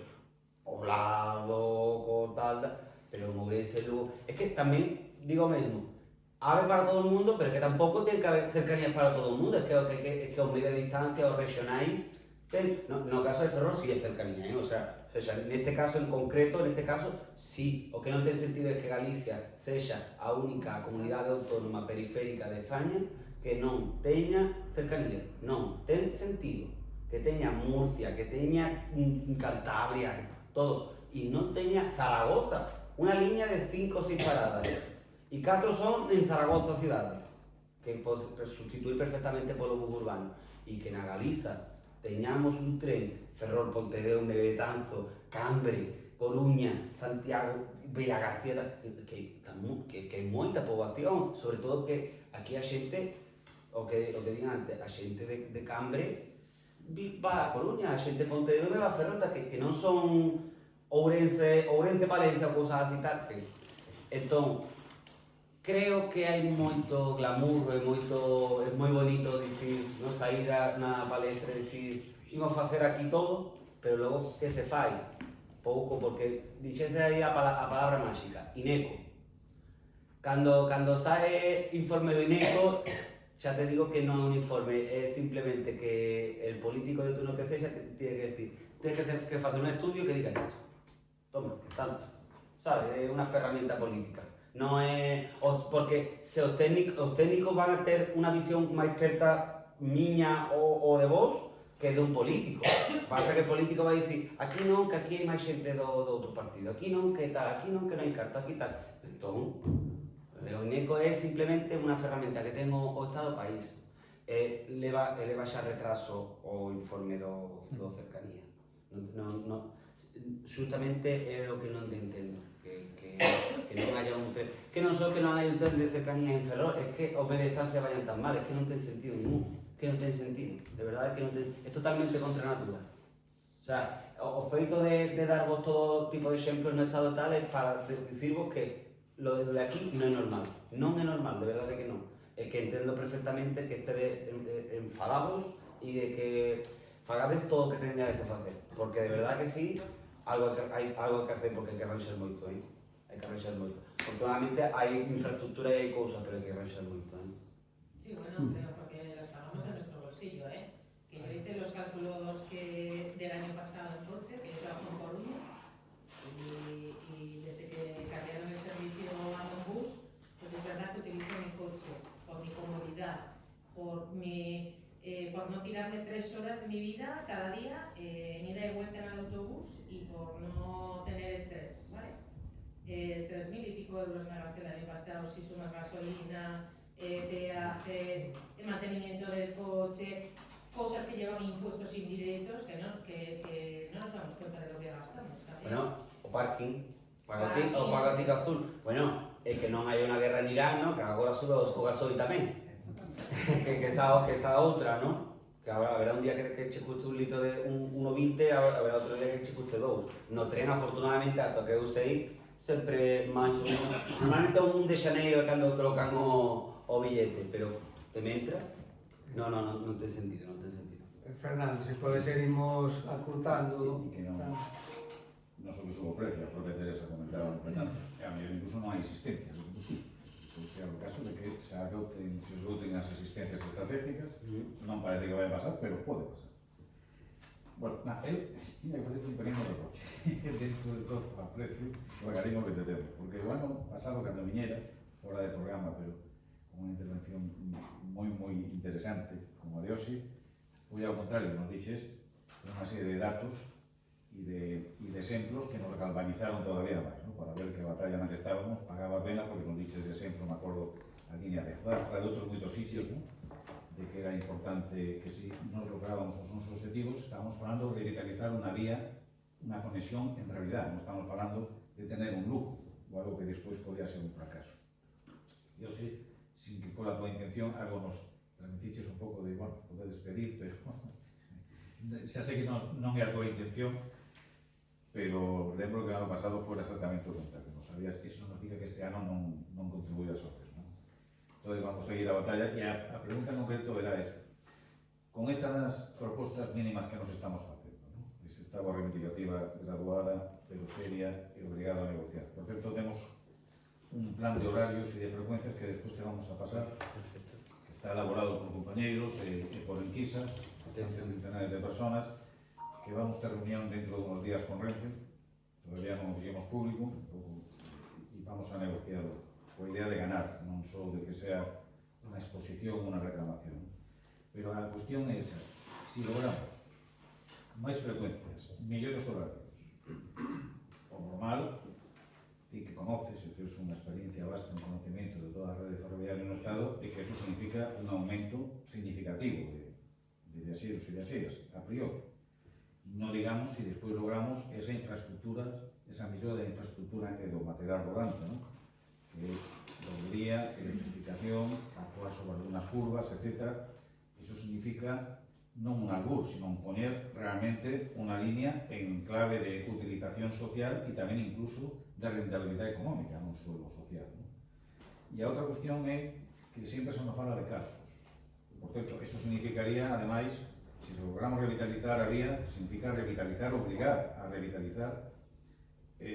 poblado, co tal, pero en Ourense, Lugo... Es que tamén, digo mesmo, abre para todo o mundo, pero que tampouco ten que haber cercanías para todo o mundo, es que os medios de distancia, os regionais, no caso de Ferrol sí é cercanía, o sea, neste caso en concreto, sí, o que non ten sentido é que Galicia sexa a única comunidade autónoma periférica de España que non teña cercanía, non, ten sentido que teña Murcia, que teña Cantabria, todo, e non teña Zaragoza, unha liña de 5 ou 6 paradas, e 4 son en Zaragoza cidade, que pode sustituir perfectamente polo bus urbano, e que na Galiza teñamos un tren Ferrol, Pontedeume, Betanzo, Cambre, Coruña, Santiago, Villa García, que é moita poboación, sobre todo que aquí a xente, o que digan antes, a xente de Cambre va a Coruña, a xente de Pontedeume va a Ferrol, que non son Ourense, Valencia ou cousas así tal. Entón, creo que hai moito glamour, é moi bonito dicir, non sair na palestra e dicir imos facer aquí todo, pero logo que se fai? Pouco, porque dixese aí a palabra máxica, INECO. Cando sae informe do INECO, xa te digo que non é un informe, é simplemente que el político de turno que sexa tiene que decir, tienes que facer un estudio que diga isto. Toma, tanto. Sabes? É unha ferramenta política. Non é... Porque se os técnicos van a ter unha visión máis experta miña ou de vos que de un político. Pasa que o político vai dicir aquí non, que aquí hai máis xente do outro partido, aquí non, que tal, aquí non, que non hai carta, aquí tal. Entón, o INECO é simplemente unha ferramenta que ten o Estado país. Leva xa retraso o informe do cercanía. Xustamente é o que non te entendo. Que non haya que non só que non hai un tren de cercanía en Ferrol, é que os medios de distancia vayan tan mal, é que non ten sentido ningún, que non ten sentido, de verdade que non ten, é totalmente contra a natura. O sea, o feito de darvos todo tipo de exemplos no estado tal é para dicirvos que lo de aquí non é normal, de verdade que non. É que entendo perfectamente que estedes enfadados e de que fagades todo o que teñades que facer, porque de verdade que sí, hai algo que hacer porque hai que arranxar moito, hai que arranxar moito. Afortunadamente hai infraestructura e hai cousas, pero hai que arranxar moito, Sí, bueno, pero porque las pagamos en nuestro bolsillo, Que yo hice los cálculos del año pasado en coche, que yo trabajo en Coruña, y desde que cambiaron el servicio a un bus, pues es verdad que utilizo mi coche por mi comodidad, por no tirarme 3 horas de mi vida cada día en ida y vuelta en el autobús y por no tener estrés, ¿vale? 3.000 y pico euros me gasté el año pasado, si sumas gasolina, peajes, mantenimiento del coche, cosas que llevan impuestos indirectos que no nos damos cuenta de lo que gastamos. Bueno, o parking, o pagatic azul. Bueno, é que non hai unha guerra en Irán, ¿no? Que agora sube o gasol tamén. que esa outra, ¿no? Que haberá un día que che custe un litro de 1,20, haberá outro día que che custe 2. No tren, afortunadamente, ata que eu sei, sempre máis ou menos. Normalmente un de xaneiro é cando trocan o billete, pero de mentra, non ten sentido, Fernando, se pode ser imos acurtando. Sí, que non só que subo o precio, a propia Teresa comentaba no Fernando, e a mellor incluso non hai existencias, pode ser o caso de que se esgoten as existencias estratégicas, non parece que vai a pasar, pero pode pasar. Bueno, eu tiña que facer un pequeno reproche dentro de todo a precio, o agarimo que te temos, porque o ano pasado, cando viñera, fora de programa, pero con unha intervención moi interesante, como a de hoxe, foi ao contrario, nos diches unha serie de datos de exemplos que nos galvanizaron todavía máis, ¿no? Para ver que a batalla na que estábamos pagaba pena, porque nos dices de exemplo, me acordo, a línea de Zafra, de outros moitos sitios, ¿no? De que era importante que si nos lográbamos os nosos objetivos, estábamos falando de revitalizar unha vía, unha conexión en realidad, non estamos falando de tener un lujo, o algo que despois podía ser un fracaso. Eu sei, sin que fora a tua intención, algo nos transmitiches un pouco de, bueno, poder despedir, pero xa sei que non é a tua intención, pero lembro que o ano pasado fora exactamente o contrario, non sabías que iso non significa que este ano non contribuías ao PES, non? Entón vamos a seguir a batalla, e a pregunta en concreto era esa, con esas propostas mínimas que nos estamos facendo, non? Esa táboa reivindicativa graduada, pero seria e obrigada a negociar. Por certo, temos un plan de horarios e de frecuencias que despois te vamos a pasar, que está elaborado por compañeiros e por enquisas, centenares de personas, que vamos ter reunión dentro de unos días con Renfe, todavía non o fixemos público, e vamos a negociar coa idea de ganar, non só de que sea unha exposición ou unha reclamación. Pero a cuestión é esa, si logramos máis frecuencias, mellores horarios, o normal, ti que conoces e tens unha experiencia vasta en conocimiento de toda a rede ferroviaria no Estado, é que eso significa un aumento significativo de viaxeiros e viaxeiras, a priori. No digamos si despois logramos esa infraestructura, esa mellora da infraestructura e do material rodante, ¿no? Que dobería, electrificación, actuar sobre algunas curvas, etc. Eso significa non un albur, sino poner realmente unha línea en clave de utilización social e tamén incluso de rentabilidade económica, non só social, ¿no? E a outra cuestión é que sempre se nos fala de cartos. Por certo, eso significaría, ademais, se logramos revitalizar a vía, significa revitalizar, obligar a revitalizar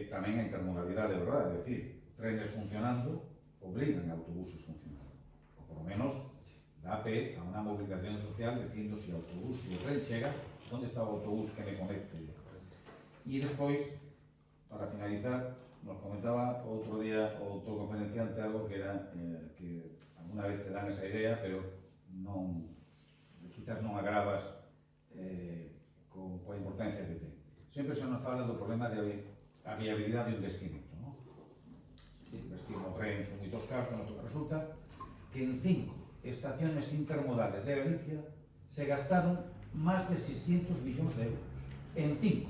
tamén a intermodalidade, de verdade, é dicir, trenes funcionando obligan a autobuses funcionando, ou por lo menos dá pé a unha movilización social dicindo se o autobús, se o tren chega, onde está o autobús que me conecte? E despois, para finalizar, nos comentaba outro día o outro conferenciante algo que era que alguna vez te dan esa idea, pero non, quizás non agravas coa importancia que ten. Sempre se nos fala do problema de a viabilidade do investimento, non? Investir no tren son moitos casos, resulta que en 5 estaciones intermodales de Galicia se gastaron máis de 600 millóns de euros. En 5.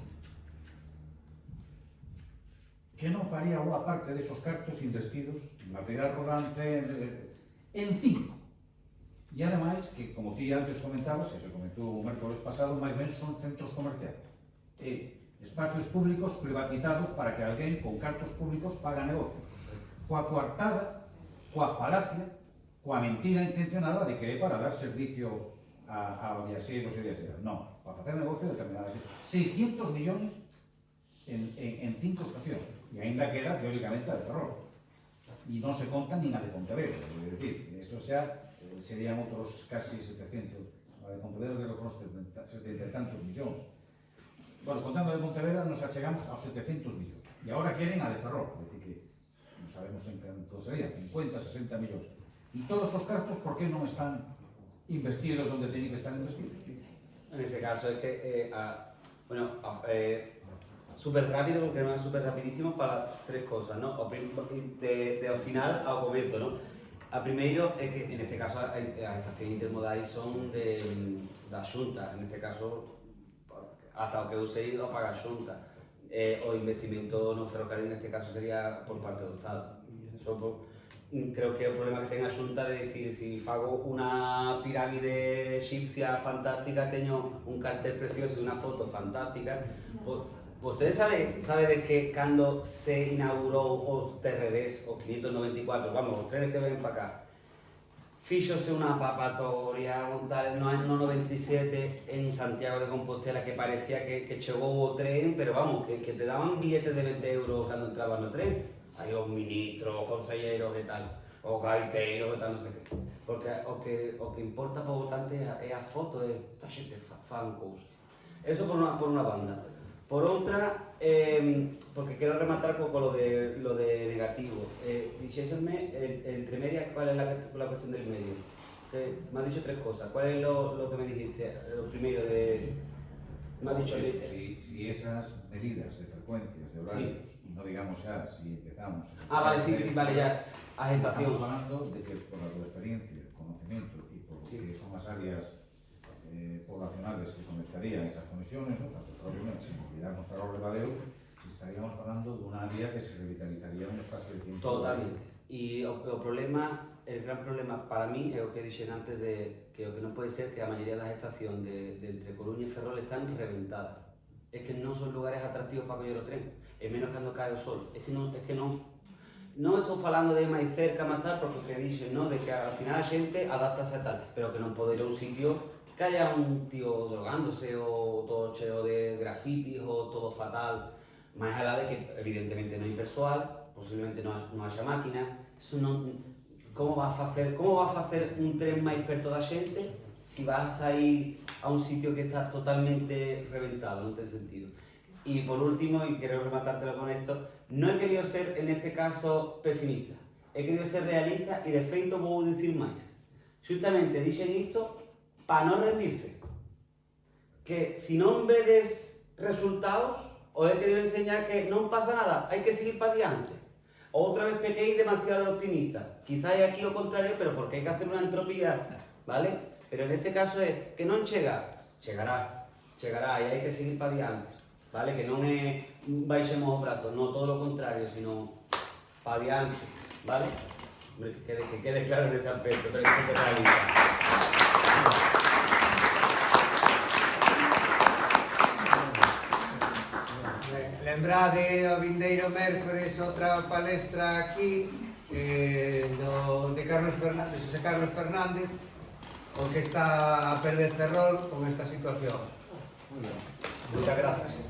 Que non faría boa parte desos cartos investidos en material rodante, en 5. E ademais, que como ti antes comentabas, e se comentou o mércoles pasado, máis ben son centros comerciais. Espacios públicos privatizados para que alguén con cartos públicos faga negocio. Coa coartada, coa falacia, coa mentira intencionada de que é para dar servicio a viaxeiros e viaxeiras. Non, para facer negocio determinadas. 600 millóns en 5 estacións. E ainda queda, teóricamente, a de Ferrol. E non se conta nin a de Pontevedra. É dicir, eso xa serían outros casi 700. A de Pontevedra que foron 70 e tantos millóns. Bueno, contando a de Pontevedra nos achegamos aos 700 millóns. E agora queren a de Ferrol. É dicir que non sabemos en canto sería, 50, 60 millóns. E todos os cartos, por que non están investidos onde teñen que estar investidos? En ese caso es que, súper rápido, porque no es súper rapidísimo para tres cosas, ¿no? Al final ao comezo, ¿no? A primeiro é que, en este caso, as estacións intermodais son da Xunta, en este caso, hasta o que eu sei, o paga a Xunta. O investimento no ferrocarril, en este caso, sería por parte do Estado. Creo que o problema que ten a Xunta de decir, si fago unha pirámide egipcia fantástica, teño un cartel precioso e unha foto fantástica. Ustedes saben de que cando se inaugurou os TRDs, os 594, vamos, os trenes que ven para acá, fíxose unha papatoria no ano 97 en Santiago de Compostela que parecía que chegou o tren, pero vamos, que te daban billetes de 20 euros cando entrabas no tren. Hai os ministros, os conselleiros e tal, os gaiteiros e tal, non sei que. Porque o que importa para o votante é a foto, esta xente fan cousas. Eso por unha banda. Por outra, porque quero rematar con lo de negativo. Dixéxenme, entre media, ¿cuál es la cuestión del medio? Me has dicho tres cosas. ¿Cuál es lo que me dijiste? Lo primero de... Me has dicho... Si si esas medidas de frecuencias, de horarios, y no digamos ya si empezamos... Vale, sí, vale, ya, a gestación. Estamos hablando de que por la tu experiencia, conocimiento y por lo que son las áreas poblacionales que conectarían esas conexiones, ¿no? Tanto probablemente, sin olvidarnos Ferrol de Valeo, estaríamos hablando de un área que se revitalizaría un espacio de tiempo. Totalmente. E o problema, el gran problema para mí é o que dixen antes de que o que non pode ser que a maioría das estacións de entre Coruña e Ferrol están reventadas. Es que non son lugares atractivos para coller o tren, e menos cando cae o sol. Es que non estou falando de máis cerca, máis tal, porque o que dixen, ¿no? De que ao final a xente adaptase a tal, pero que non pode ir a un sitio que haya un tío drogándose o todo cheo de grafitis o todo fatal, máis alá de que evidentemente non hai persoal, posiblemente non haxa máquina, eso non... Como vas a facer un tren máis perto da xente se vas a ir a un sitio que está totalmente reventado, non ten sentido. Y por último, y quiero rematártelo con esto, no he querido ser en este caso pesimista, he querido ser realista y de feito vou dicir máis. Justamente dixen isto para non rendirse, que si non vedes resultados, os he querido enseñar que non pasa nada, hai que seguir para diante. Outra vez pequéis demasiado optimista, quizás é aquí o contrario, pero porque hai que hacer unha entropía, ¿vale? Pero en este caso é que non chega, chegará e hai que seguir para diante, ¿vale? Que non é baixemos os brazos, non todo lo contrario, sino para diante, ¿vale? Que quede claro en ese aspecto, pero que se realiza. Lembrade o vindeiro mércores outra palestra aquí de Carlos Fernández, José Carlos Fernández, o que está a perder Ferrol con esta situación. Muchas gracias.